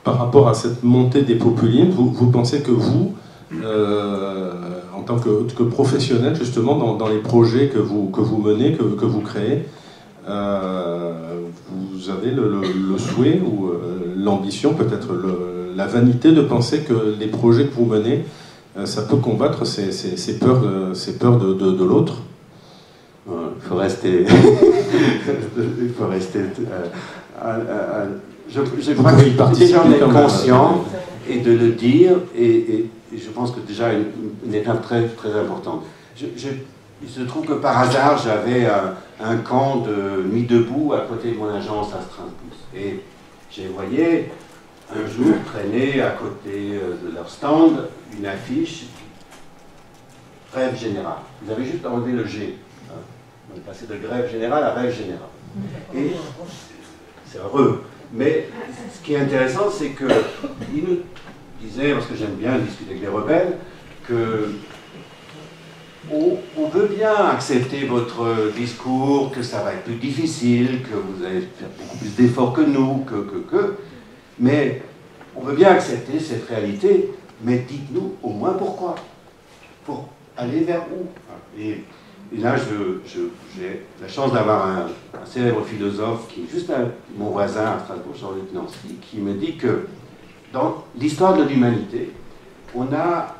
rapport à cette montée des populismes, vous pensez que vous, en tant que professionnel, justement, dans les projets que vous menez, que vous créez, vous avez le souhait ou l'ambition, peut-être la vanité de penser que les projets que vous menez, ça peut combattre ces peurs de l'autre? Il faut rester... il faut rester... je crois que déjà on est conscient et de le dire, et je pense que déjà une étape très, très importante. Il se trouve que par hasard, j'avais un camp de nuit debout à côté de mon agence à Strasbourg. Et j'ai voyé un jour traîner à côté de leur stand une affiche Rêve général. Vous avez juste enlevé le G. Hein. On est passé de grève générale à rêve général. Et c'est heureux. Mais ce qui est intéressant, c'est qu'il nous disait, parce que j'aime bien discuter avec les rebelles, que on veut bien accepter votre discours, que ça va être plus difficile, que vous allez faire beaucoup plus d'efforts que nous, mais on veut bien accepter cette réalité, mais dites-nous au moins pourquoi. Pour aller vers où? Et là, j'ai la chance d'avoir un célèbre philosophe qui est juste mon voisin à Strasbourg, Jean-Luc Nancy, qui me dit que dans l'histoire de l'humanité, on a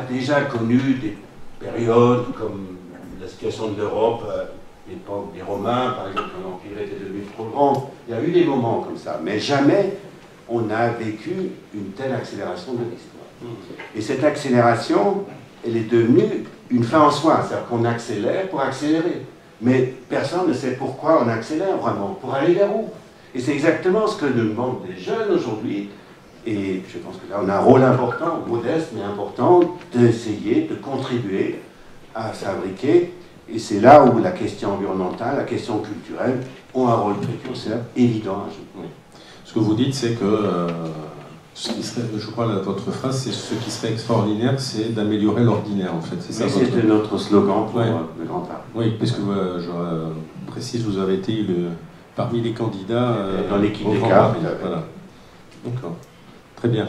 déjà connu des périodes comme la situation de l'Europe, l'époque des Romains, par exemple, quand l'Empire était devenu trop grand. Il y a eu des moments comme ça, mais jamais on a vécu une telle accélération de l'histoire. Et cette accélération, elle est devenue une fin en soi, c'est-à-dire qu'on accélère pour accélérer. Mais personne ne sait pourquoi on accélère vraiment, pour aller vers où. Et c'est exactement ce que nous demandent les jeunes aujourd'hui. Et je pense que là, on a un rôle important, modeste mais important, d'essayer de contribuer à fabriquer. Et c'est là où la question environnementale, la question culturelle ont un rôle précurseur évident. Ce que vous dites, c'est que, je crois que votre phrase, c'est ce qui serait extraordinaire, c'est d'améliorer l'ordinaire, en fait. C'est ça. C'était notre slogan pour le Grand Art. Oui, parce que je précise, vous avez été parmi les candidats dans l'équipe des Grand Art. Art. Voilà. D'accord. Très bien.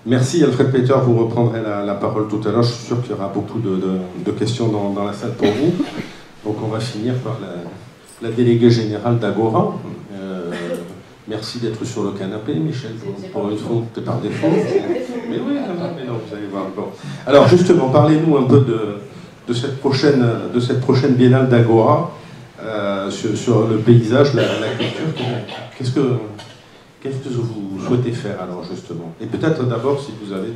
Merci Alfred Peter, vous reprendrez la parole tout à l'heure. Je suis sûr qu'il y aura beaucoup de questions dans la salle pour vous. Donc on va finir par la déléguée générale d'Agora. Merci d'être sur le canapé, Michel, pour une fois, peut-être par défaut. Mais oui, mais non, vous allez voir. Bon. Alors justement, parlez-nous un peu de cette prochaine biennale d'Agora, sur le paysage, la culture. Qu'est-ce que vous souhaitez faire alors justement? Et peut-être d'abord si vous avez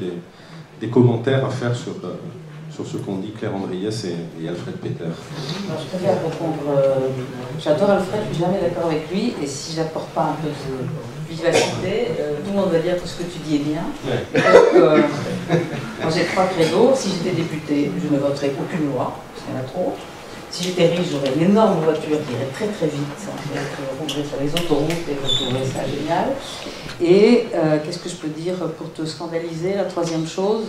des commentaires à faire sur ce qu'ont dit Claire Andriès et Alfred Peter. Je préfère répondre. J'adore Alfred, je ne suis jamais d'accord avec lui, et si j'apporte pas un peu de vivacité, tout le monde va dire que ce que tu dis est bien. Ouais. Donc, moi j'ai 3 credos. Si j'étais député, je ne voterais aucune loi, parce qu'il y en a trop. Si j'étais riche, j'aurais une énorme voiture qui irait très très vite, roulerait sur les autoroutes et je trouverais ça génial. Et qu'est-ce que je peux dire pour te scandaliser? La troisième chose...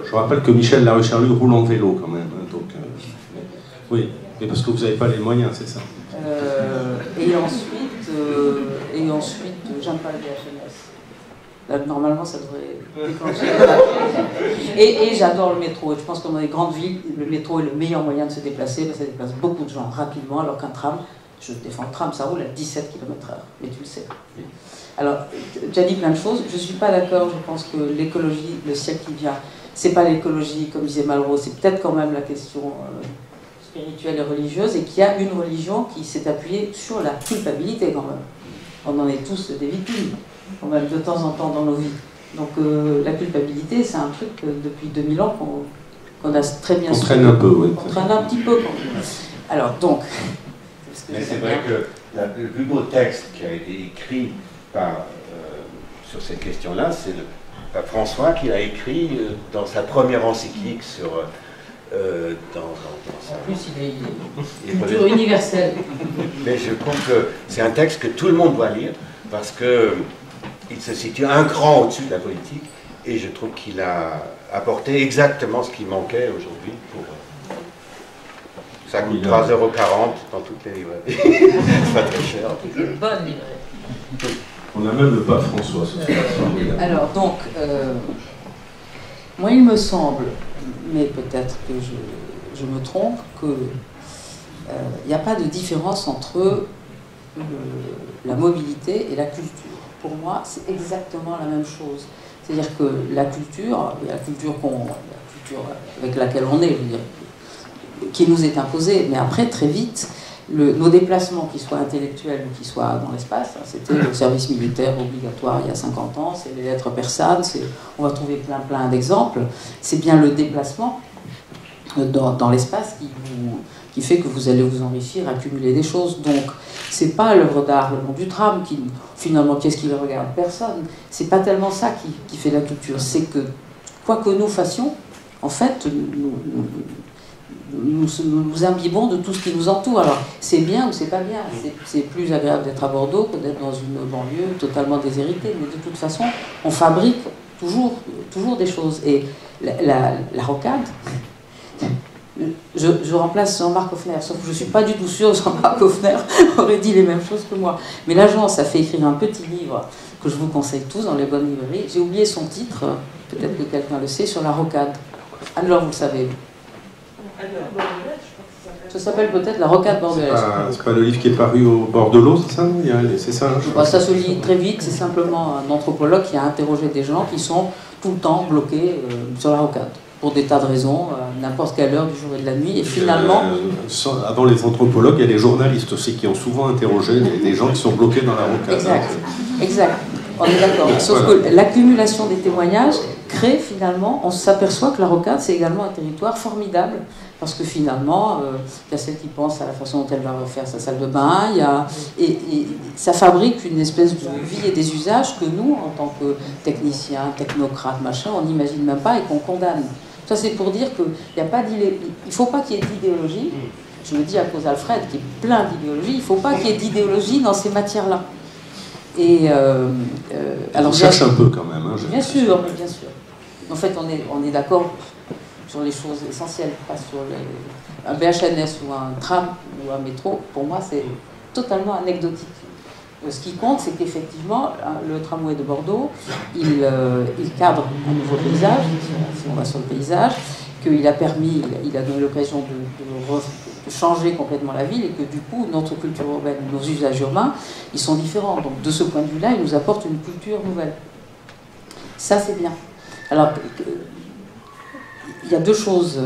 Je rappelle que Michel Larucharlu roule en vélo quand même. Donc, oui, mais parce que vous n'avez pas les moyens, c'est ça. Et ensuite, j'aime pas le DHMS. Là, normalement, ça devrait déclencher. Et j'adore le métro. Et je pense que dans les grandes villes, le métro est le meilleur moyen de se déplacer, parce que ça déplace beaucoup de gens rapidement, alors qu'un tram, je défends le tram, ça roule à 17 km/h. Mais tu le sais. Alors, tu as dit plein de choses. Je ne suis pas d'accord. Je pense que l'écologie, le siècle qui vient, c'est pas l'écologie, comme disait Malraux, c'est peut-être quand même la question spirituelle et religieuse, et qu'il y a une religion qui s'est appuyée sur la culpabilité quand même. On en est tous des victimes, quand même, de temps en temps dans nos vies. Donc la culpabilité, c'est un truc depuis 2000 ans qu'on a très bien... On traîne un peu, oui. On traîne un petit peu quand même. Alors, donc... Mais c'est vrai que le plus beau texte qui a été écrit sur cette question-là, c'est Pape François qui l'a écrit dans sa première encyclique sur... En plus, il est culture universelle. Mais je trouve que c'est un texte que tout le monde doit lire, parce qu'il se situe un cran au-dessus de la politique, et je trouve qu'il a apporté exactement ce qui manquait aujourd'hui pour... Ça coûte 3,40 € dans toutes les librairies. C'est pas très cher. C'est une bonne librairie. On a même le pape François. Alors, donc, moi, il me semble, mais peut-être que je me trompe, qu'il n'y a pas de différence entre la mobilité et la culture. Pour moi, c'est exactement la même chose. C'est-à-dire que la culture avec laquelle on est, je veux dire, qui nous est imposé. Mais après, très vite, nos déplacements, qu'ils soient intellectuels ou qu'ils soient dans l'espace, hein, c'était le service militaire obligatoire il y a 50 ans, c'est les lettres persanes, on va trouver plein d'exemples. C'est bien le déplacement dans l'espace qui fait que vous allez vous enrichir, accumuler des choses. Donc, c'est pas l'œuvre d'art le long du tram qui, finalement, qu'est-ce qui le regarde? Personne. C'est pas tellement ça qui fait la culture. C'est que, quoi que nous fassions, en fait, nous imbibons de tout ce qui nous entoure. Alors, c'est bien ou c'est pas bien. C'est plus agréable d'être à Bordeaux que d'être dans une banlieue totalement déshéritée. Mais de toute façon, on fabrique toujours des choses. Et la rocade, je remplace Jean-Marc Hoffner, sauf que je ne suis pas du tout sûre que Jean-Marc Hoffner aurait dit les mêmes choses que moi. Mais l'agence a fait écrire un petit livre que je vous conseille tous dans les bonnes librairies. J'ai oublié son titre, peut-être que quelqu'un le sait, sur la rocade. Alors vous le savez. Ça s'appelle peut-être La rocade bordelaise. C'est pas le livre qui est paru au bord de l'eau, c'est ça? C'est ça, ça se lit très vite, c'est simplement un anthropologue qui a interrogé des gens qui sont tout le temps bloqués sur la rocade, pour des tas de raisons, à n'importe quelle heure du jour et de la nuit, et finalement... avant les anthropologues, il y a les journalistes aussi qui ont souvent interrogé des gens qui sont bloqués dans la rocade. Exact. On est d'accord. Sauf que l'accumulation des témoignages crée finalement, on s'aperçoit que la rocade, c'est également un territoire formidable. Parce que finalement, il y a celle qui pense à la façon dont elle va refaire sa salle de bain, et ça fabrique une espèce de vie et des usages que nous, en tant que techniciens, technocrates, machin, on n'imagine même pas et qu'on condamne. Ça, c'est pour dire qu'il ne faut pas qu'il y ait d'idéologie. Je le dis à cause d'Alfred, qui est plein d'idéologie. Il ne faut pas qu'il y ait d'idéologie dans ces matières-là. Et alors, on cherche un peu quand même. Hein, bien sûr. En fait, on est d'accord sur les choses essentielles, pas sur un BHNS ou un tram ou un métro. Pour moi, c'est totalement anecdotique. Ce qui compte, c'est qu'effectivement, le tramway de Bordeaux, il cadre un nouveau paysage, si on va sur le paysage, qu'il a permis, il a donné l'occasion de changer complètement la ville, et que du coup, notre culture urbaine, nos usages urbains, ils sont différents. Donc de ce point de vue-là, il nous apporte une culture nouvelle. Ça, c'est bien. Alors, il y a deux choses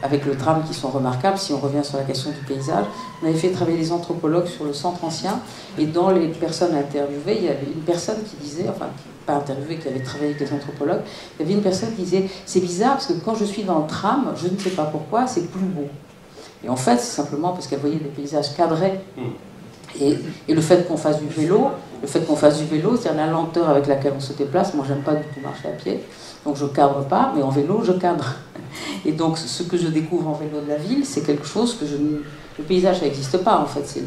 avec le tram qui sont remarquables, si on revient sur la question du paysage. On avait fait travailler des anthropologues sur le centre ancien, et dans les personnes interviewées, il y avait une personne qui disait, enfin, pas interviewée, qui avait travaillé avec des anthropologues, il y avait une personne qui disait, c'est bizarre parce que quand je suis dans le tram, je ne sais pas pourquoi, c'est plus beau. Et en fait, c'est simplement parce qu'elle voyait des paysages cadrés. Et le fait qu'on fasse du vélo, c'est-à-dire la lenteur avec laquelle on se déplace. Moi, j'aime pas du tout marcher à pied, donc je cadre pas, mais en vélo, je cadre. Et donc, ce que je découvre en vélo de la ville, c'est quelque chose que le paysage, ça n'existe pas, en fait.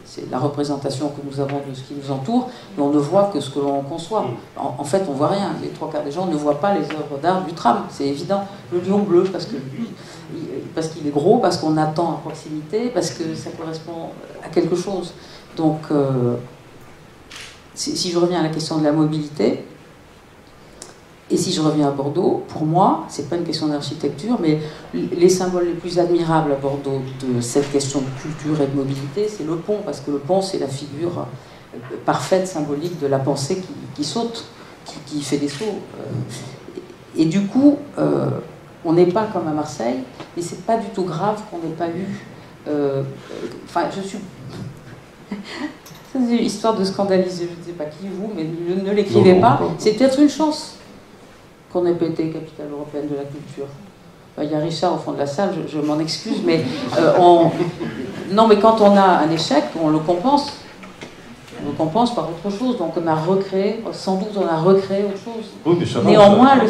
C'est la représentation que nous avons de ce qui nous entoure, et on ne voit que ce que l'on conçoit. En fait, on voit rien. Les trois quarts des gens ne voient pas les œuvres d'art du tram, c'est évident. Le lion bleu, parce qu'il est gros, parce qu'on attend à proximité, parce que ça correspond à quelque chose. Donc, si je reviens à la question de la mobilité, et si je reviens à Bordeaux, pour moi, c'est pas une question d'architecture, mais les symboles les plus admirables à Bordeaux de cette question de culture et de mobilité, c'est le pont, parce que le pont, c'est la figure parfaite, symbolique de la pensée qui saute, qui fait des sauts. Et du coup, on n'est pas comme à Marseille, mais c'est pas du tout grave qu'on n'ait pas eu... Enfin, je suis... C'est une histoire de scandaliser, je ne sais pas qui vous, mais ne l'écrivez pas. C'est peut-être une chance qu'on ait pas été capitale européenne de la culture. Il y a Richard au fond de la salle, je m'en excuse, mais non, mais quand on a un échec, on le compense. On le compense par autre chose. Donc on a recréé, sans doute on a recréé autre chose. Oui, mais ça néanmoins, le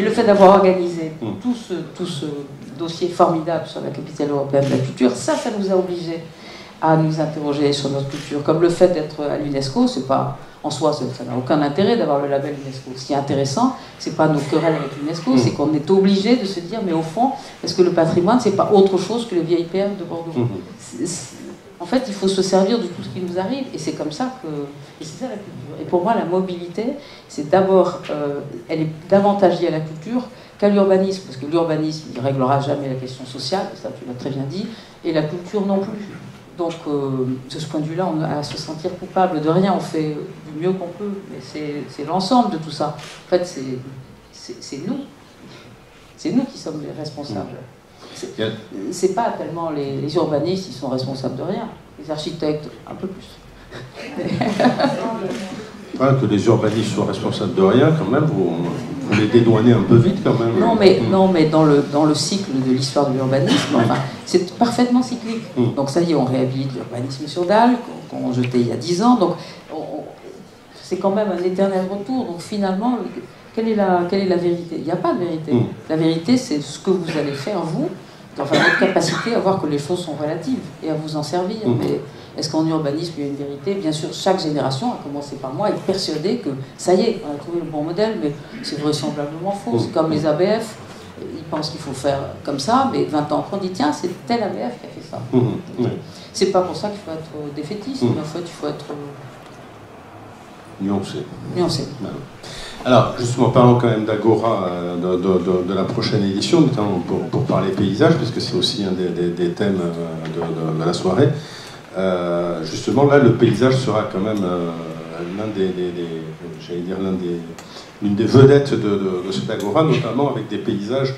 fait d'avoir organisé tout ce dossier formidable sur la capitale européenne de la culture, ça nous a obligés à nous interroger sur notre culture. Comme le fait d'être à l'UNESCO, c'est pas... En soi, ça n'a aucun intérêt d'avoir le label UNESCO. Ce qui est intéressant, c'est pas nos querelles avec l'UNESCO, c'est qu'on est obligé de se dire, mais au fond, est-ce que le patrimoine, c'est pas autre chose que les vieilles PM de Bordeaux? En fait, il faut se servir de tout ce qui nous arrive, et c'est comme ça que... Et c'est ça la culture. Et pour moi, la mobilité, c'est d'abord... elle est davantage liée à la culture qu'à l'urbanisme, parce que l'urbanisme, il ne réglera jamais la question sociale, ça tu l'as très bien dit, et la culture non plus. Donc, de ce point de vue-là, on a à se sentir coupable de rien, on fait du mieux qu'on peut, mais c'est l'ensemble de tout ça. En fait, c'est nous. C'est nous qui sommes les responsables. C'est pas tellement les urbanistes qui sont responsables de rien. Les architectes, un peu plus. Pas que les urbanistes soient responsables de rien, quand même, vous les dédouanez un peu vite, quand même. Non, mais dans le cycle de l'histoire de l'urbanisme, enfin, c'est parfaitement cyclique. Donc ça y est, on réhabilite l'urbanisme sur dalle, qu'on jetait il y a 10 ans. Donc c'est quand même un éternel retour. Donc finalement, quelle est la vérité? Il n'y a pas de vérité. La vérité, c'est ce que vous allez faire, vous, dans votre capacité à voir que les choses sont relatives et à vous en servir. Mais est-ce qu'en urbanisme, il y a une vérité? Bien sûr, chaque génération, à commencer par moi, est persuadée que ça y est, on a trouvé le bon modèle, mais c'est vraisemblablement faux. C'est comme les ABF, ils pensent qu'il faut faire comme ça, mais 20 ans après, on dit tiens, c'est tel ABF qui a fait ça. C'est pas pour ça qu'il faut être défaitiste, mais en fait, il faut être nuancé. Alors, justement, parlons quand même d'Agora, de la prochaine édition, notamment pour parler paysage, parce que c'est aussi un des thèmes de la soirée. Justement, là, le paysage sera quand même l'une des vedettes de cette Agora, notamment avec des paysages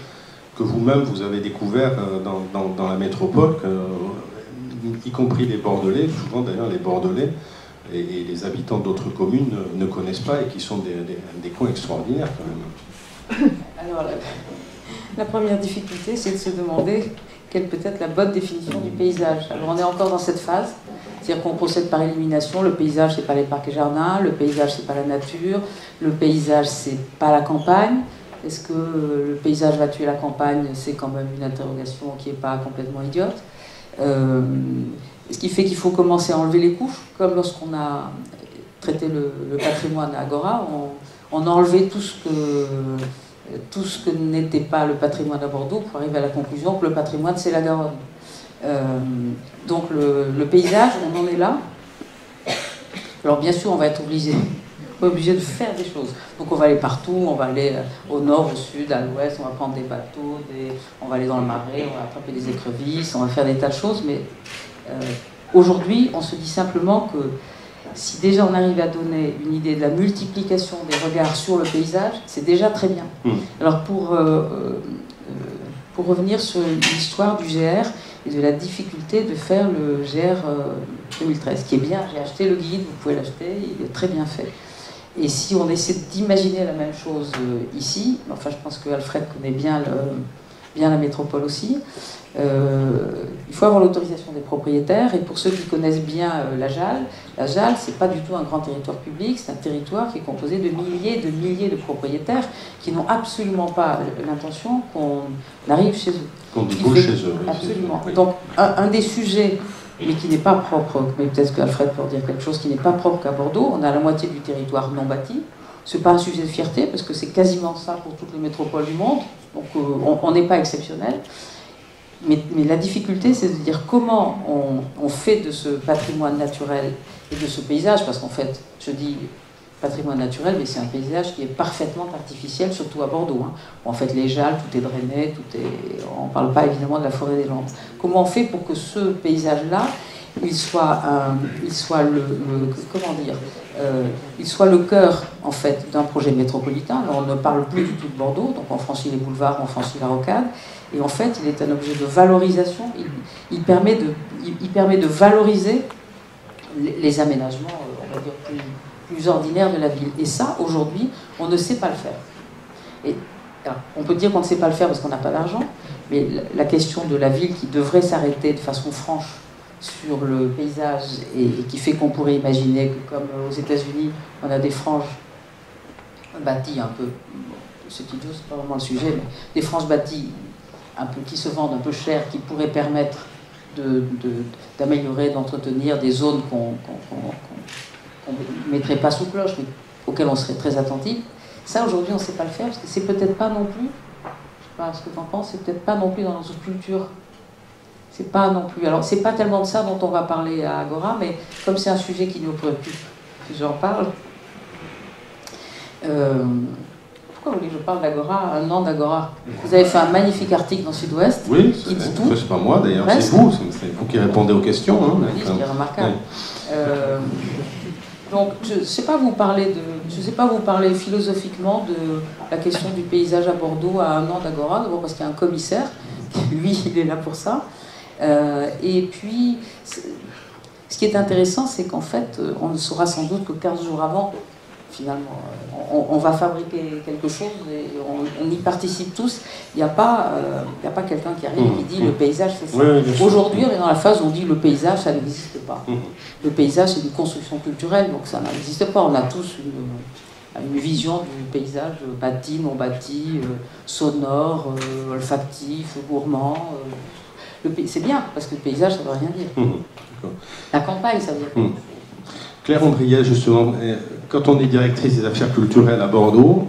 que vous-même, vous avez découverts dans la métropole, y compris les Bordelais, souvent d'ailleurs les Bordelais, et les habitants d'autres communes ne connaissent pas et qui sont des coins extraordinaires quand même. Alors, la première difficulté, c'est de se demander quelle peut être la bonne définition du paysage. Alors on est encore dans cette phase, c'est-à-dire qu'on procède par élimination. Le paysage, c'est pas les parcs et jardins, le paysage, c'est pas la nature, le paysage, c'est pas la campagne. Est-ce que le paysage va tuer la campagne? C'est quand même une interrogation qui n'est pas complètement idiote. Ce qui fait qu'il faut commencer à enlever les couches, comme lorsqu'on a traité le patrimoine à Agora, on a enlevé tout ce que n'était pas le patrimoine à Bordeaux pour arriver à la conclusion que le patrimoine, c'est la Garonne. Donc le paysage, on en est là. Alors bien sûr, on va être obligé de faire des choses. Donc on va aller partout, on va aller au nord, au sud, à l'ouest, on va prendre des bateaux, on va aller dans le marais, on va attraper des écrevisses, on va faire des tas de choses, mais aujourd'hui, on se dit simplement que si déjà on arrive à donner une idée de la multiplication des regards sur le paysage, c'est déjà très bien. Alors pour revenir sur l'histoire du GR et de la difficulté de faire le GR 2013, qui est bien, j'ai acheté le guide, vous pouvez l'acheter, il est très bien fait. Et si on essaie d'imaginer la même chose ici, enfin je pense que Alfred connaît bien la métropole aussi, il faut avoir l'autorisation des propriétaires, et pour ceux qui connaissent bien la JAL, c'est pas du tout un grand territoire public, c'est un territoire qui est composé de milliers de propriétaires qui n'ont absolument pas l'intention qu'on arrive chez eux. Qu'on débouche chez eux. Absolument. Oui. Donc un des sujets, mais qui n'est pas propre, mais peut-être qu'Alfred peut dire quelque chose qui n'est pas propre qu'à Bordeaux, on a la moitié du territoire non bâti. C'est pas un sujet de fierté, parce que c'est quasiment ça pour toutes les métropoles du monde, donc on n'est pas exceptionnel. Mais la difficulté, c'est de dire comment on fait de ce patrimoine naturel et de ce paysage, parce qu'en fait, je dis patrimoine naturel, mais c'est un paysage qui est parfaitement artificiel, surtout à Bordeaux. En fait, les Jalles, tout est drainé, on ne parle pas évidemment de la forêt des Landes. Comment on fait pour que ce paysage-là, il soit le cœur en fait d'un projet métropolitain. Alors, on ne parle plus du tout de Bordeaux, donc on franchit les boulevards, on franchit la rocade, et en fait il est un objet de valorisation. Il permet de valoriser les aménagements, on va dire plus ordinaires de la ville. Et ça, aujourd'hui, on ne sait pas le faire. Et alors, on peut dire qu'on ne sait pas le faire parce qu'on n'a pas d'argent, mais la question de la ville qui devrait s'arrêter de façon franche sur le paysage et qui fait qu'on pourrait imaginer que, comme aux États-Unis, on a des franges bâties un peu, c'est idiot, c'est pas vraiment le sujet, mais des franges bâties un peu qui se vendent un peu cher, qui pourraient permettre d'améliorer, d'entretenir des zones qu'on ne mettrait pas sous cloche, mais auxquelles on serait très attentif. Ça, aujourd'hui, on ne sait pas le faire, parce que c'est peut-être pas non plus, je sais pas ce que tu en penses, c'est peut-être pas non plus dans notre culture. C'est pas non plus. Alors, c'est pas tellement de ça dont on va parler à Agora, mais comme c'est un sujet qui nous préoccupe, que j'en parle. Pourquoi vous voulez que je parle d'Agora, un an d'Agora? Vous avez fait un magnifique article dans Sud-Ouest qui dit tout. C'est pas moi d'ailleurs, c'est vous qui répondez aux questions. Oui, ce qui est remarquable. Donc, je ne sais pas vous parler philosophiquement de la question du paysage à Bordeaux à 1 an d'Agora, d'abord parce qu'il y a un commissaire, lui, il est là pour ça. Et puis, ce qui est intéressant, c'est qu'en fait, on ne saura sans doute que 15 jours avant, finalement, on va fabriquer quelque chose et on y participe tous. Il n'y a pas quelqu'un qui arrive et qui dit le paysage, c'est ça. Oui, aujourd'hui, on est dans la phase où on dit le paysage, ça n'existe pas. Le paysage, c'est une construction culturelle, donc ça n'existe pas. On a tous une vision du paysage bâti, non bâti, sonore, olfactif, gourmand. C'est bien, parce que le paysage, ça ne veut rien dire. La campagne, ça veut dire. Claire Andriel, justement, quand on est directrice des affaires culturelles à Bordeaux,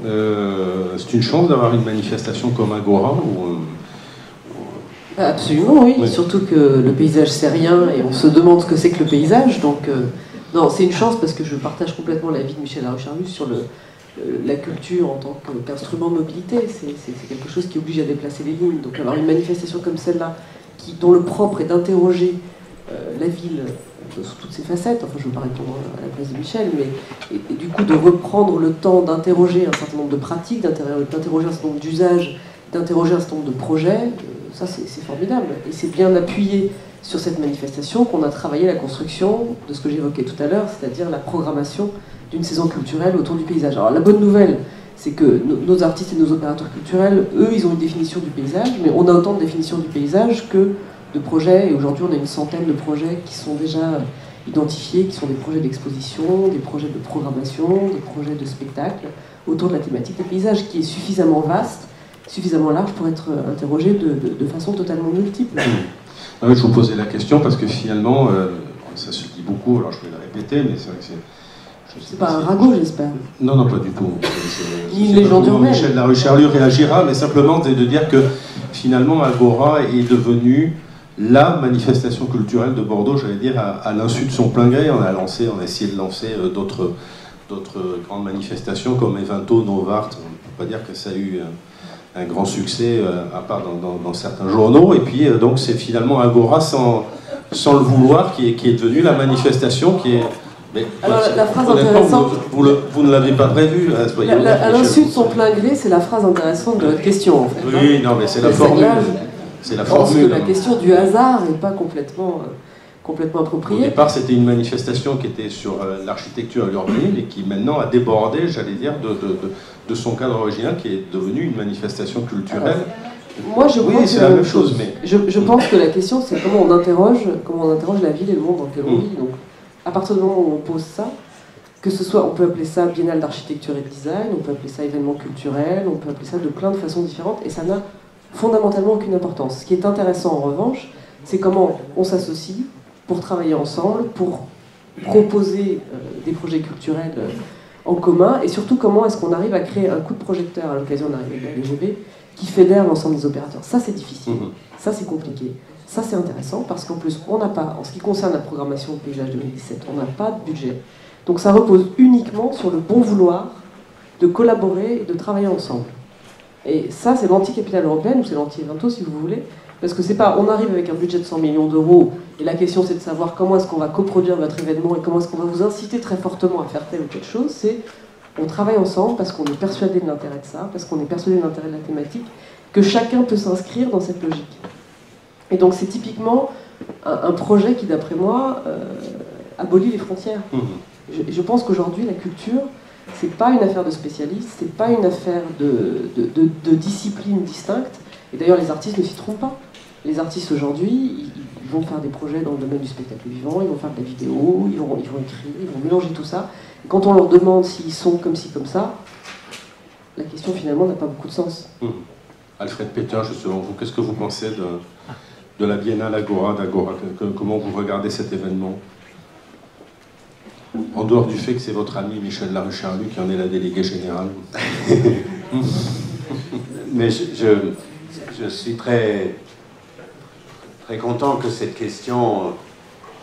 c'est une chance d'avoir une manifestation comme Agora Absolument, oui. Surtout que le paysage, c'est rien, et on se demande ce que c'est que le paysage. Donc, non, c'est une chance parce que je partage complètement l'avis de Michel Larucharlu sur la culture en tant qu'instrument de mobilité. C'est quelque chose qui oblige à déplacer les lignes. Donc, avoir une manifestation comme celle-là, dont le propre est d'interroger la ville sous toutes ses facettes, enfin je ne veux pas répondre à la place de Michel, mais et du coup de reprendre le temps d'interroger un certain nombre de pratiques, d'interroger un certain nombre d'usages, d'interroger un certain nombre de projets, ça c'est formidable. Et c'est bien appuyé sur cette manifestation qu'on a travaillé la construction de ce que j'évoquais tout à l'heure, c'est-à-dire la programmation d'une saison culturelle autour du paysage. Alors la bonne nouvelle, c'est que nos artistes et nos opérateurs culturels, eux, ils ont une définition du paysage, mais on a autant de définitions du paysage que de projets, et aujourd'hui on a une centaine de projets qui sont déjà identifiés, qui sont des projets d'exposition, des projets de programmation, des projets de spectacle, autour de la thématique des paysages, qui est suffisamment vaste, suffisamment large pour être interrogé de façon totalement multiple. Je vous posais la question parce que finalement, ça se dit beaucoup, alors je vais le répéter, mais c'est vrai que c'est pas un ragot, j'espère. Non, non, pas du tout. Ni une légende urbaine. Michel Larucharlu réagira, mais simplement de dire que finalement Agora est devenue la manifestation culturelle de Bordeaux, j'allais dire, à l'insu de son plein gré. On a essayé de lancer d'autres grandes manifestations comme Evento, Novart. On ne peut pas dire que ça a eu un grand succès, à part dans certains journaux. Et puis, donc, c'est finalement Agora, sans le vouloir, qui est devenue la manifestation qui est... Mais, alors, la phrase intéressante... Vous ne l'avez pas prévu. À l'insu de son plein gré, c'est la phrase intéressante de votre question, en fait. Oui, non, mais c'est la formule. C'est la formule. Je pense que la question du hasard n'est pas complètement appropriée. Au départ, c'était une manifestation qui était sur l'architecture et l'urbanisme et qui maintenant a débordé, j'allais dire, de son cadre original, qui est devenu une manifestation culturelle. Alors, moi, c'est la même chose, mais... Je pense que la question, c'est comment on interroge la ville et le monde dans lequel on vit. Donc, à partir du moment où on pose ça, que ce soit, on peut appeler ça biennale d'architecture et de design, on peut appeler ça événement culturel, on peut appeler ça de plein de façons différentes, et ça n'a fondamentalement aucune importance. Ce qui est intéressant en revanche, c'est comment on s'associe pour travailler ensemble, pour proposer des projets culturels en commun, et surtout comment est-ce qu'on arrive à créer un coup de projecteur à l'occasion d'arriver de la LGB qui fédère l'ensemble des opérateurs. Ça c'est difficile, ça c'est compliqué, ça c'est intéressant parce qu'en plus on n'a pas, en ce qui concerne la programmation de Paysage 2017, on n'a pas de budget. Donc ça repose uniquement sur le bon vouloir de collaborer et de travailler ensemble. Et ça, c'est l'anti-capitale européenne, ou c'est l'anti-Evento, si vous voulez, parce que c'est pas, on arrive avec un budget de 100 millions d'euros, et la question c'est de savoir comment est-ce qu'on va coproduire votre événement, et comment est-ce qu'on va vous inciter très fortement à faire telle ou telle chose, c'est, on travaille ensemble parce qu'on est persuadé de l'intérêt de ça, parce qu'on est persuadé de l'intérêt de la thématique, que chacun peut s'inscrire dans cette logique. Et donc c'est typiquement un projet qui, d'après moi, abolit les frontières. Je pense qu'aujourd'hui, la culture, c'est pas une affaire de spécialistes, c'est pas une affaire de disciplines distinctes. Et d'ailleurs, les artistes ne s'y trompent pas. Les artistes aujourd'hui, ils vont faire des projets dans le domaine du spectacle vivant, ils vont faire de la vidéo, ils vont écrire, ils vont mélanger tout ça. Et quand on leur demande s'ils sont comme ci, comme ça, la question finalement n'a pas beaucoup de sens. Alfred Peter, justement, vous, qu'est-ce que vous pensez de la Biennale Agora, d'Agora? Comment vous regardez cet événement? En dehors du fait que c'est votre ami Michel Larucharlu qui en est la déléguée générale. Mais je suis très content que cette question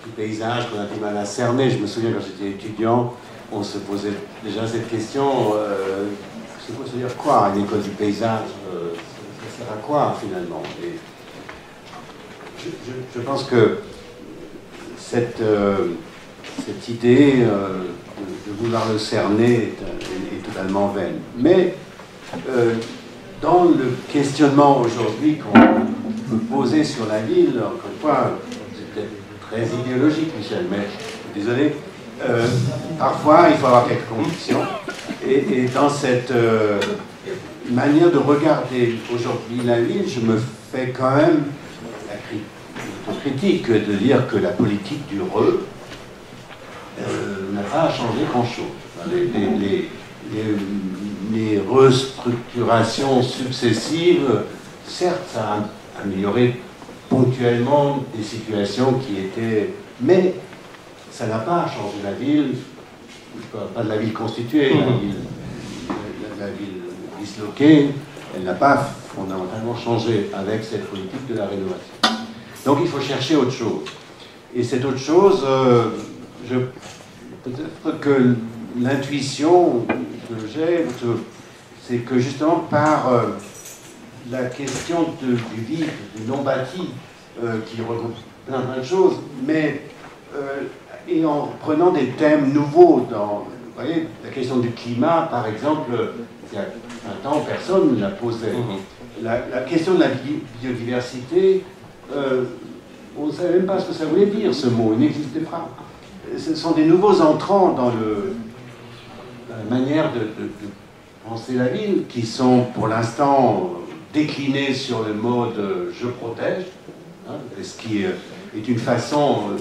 du paysage qu'on a du mal à cerner. Je me souviens quand j'étais étudiant, on se posait déjà cette question, c'est quoi, c'est-à-dire quoi une école du paysage, ça sert à quoi finalement? Et je pense que cette idée de vouloir le cerner est totalement vaine. Mais dans le questionnement aujourd'hui qu'on peut poser sur la ville, encore une fois, c'est peut-être très idéologique, Michel, mais désolé, parfois il faut avoir quelques convictions. Et dans cette manière de regarder aujourd'hui la ville, je me fais quand même critique de dire que la politique du RE n'a pas changé grand-chose. Les restructurations successives, certes, ça a amélioré ponctuellement des situations qui étaient... Mais ça n'a pas changé la ville, pas de la ville constituée, la ville disloquée, elle n'a pas fondamentalement changé avec cette politique de la rénovation. Donc il faut chercher autre chose. Et cette autre chose, peut-être que l'intuition que j'ai, c'est que justement par la question du vide, du non-bâti, qui regroupe plein de choses, mais et en prenant des thèmes nouveaux, vous voyez, la question du climat, par exemple, il y a un temps, personne ne la posait. La question de la biodiversité, on ne savait même pas ce que ça voulait dire, ce mot, il n'existait pas. Ce sont des nouveaux entrants dans la manière de penser la ville, qui sont pour l'instant déclinés sur le mode « je protège », hein, ce qui est une façon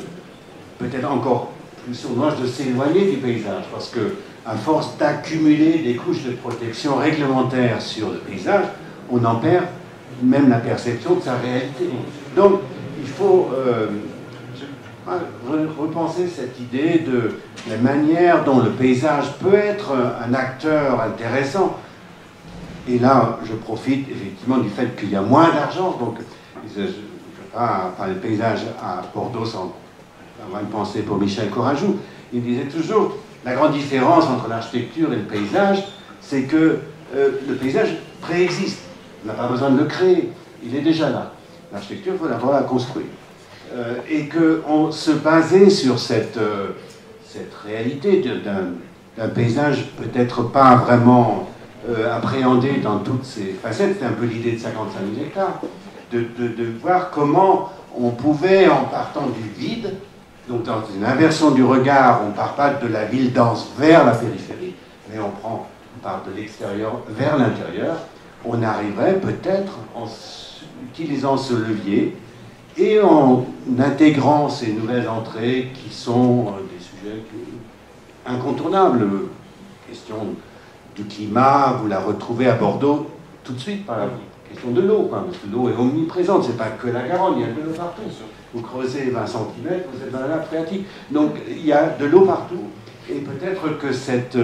peut-être encore plus sournoise de s'éloigner du paysage, parce que à force d'accumuler des couches de protection réglementaires sur le paysage, on en perd même la perception de sa réalité. Donc, il faut repenser cette idée de la manière dont le paysage peut être un acteur intéressant. Et là, je profite effectivement du fait qu'il y a moins d'argent. Donc, je ne peux pas parler de paysage à Bordeaux sans avoir une pensée pour Michel Corajou. Il disait toujours, la grande différence entre l'architecture et le paysage, c'est que le paysage préexiste. On n'a pas besoin de le créer. Il est déjà là. L'architecture, il faut d'abord la construire. Et qu'on se basait sur cette réalité d'un paysage peut-être pas vraiment appréhendé dans toutes ses facettes. C'était un peu l'idée de 55 000 hectares. De voir comment on pouvait, en partant du vide, donc dans une inversion du regard, on ne part pas de la ville dense vers la périphérie, mais on part de l'extérieur vers l'intérieur, on arriverait peut-être, en utilisant ce levier, et en intégrant ces nouvelles entrées qui sont des sujets incontournables. Question du climat, vous la retrouvez à Bordeaux tout de suite par la question de l'eau, parce que l'eau est omniprésente, c'est pas que la Garonne, il y a de l'eau partout. Vous creusez 20 cm, vous êtes dans la nappe phréatique. Donc il y a de l'eau partout, et peut-être que cette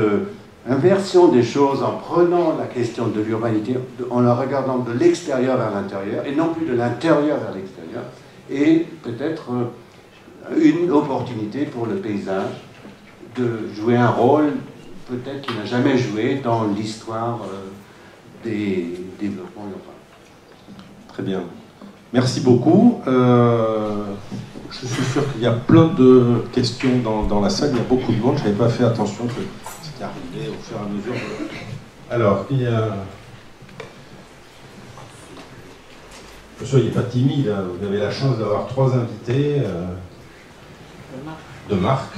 inversion des choses en prenant la question de l'urbanité, en la regardant de l'extérieur vers l'intérieur, et non plus de l'intérieur vers l'extérieur, est peut-être une opportunité pour le paysage de jouer un rôle peut-être qu'il n'a jamais joué dans l'histoire des développements urbains. Très bien. Merci beaucoup. Je suis sûr qu'il y a plein de questions dans la salle. Il y a beaucoup de monde. Je n'avais pas fait attention que c'était arrivé au fur et à mesure. Alors, il y a... Ne soyez pas timide. Hein. Vous avez la chance d'avoir 3 invités de marque.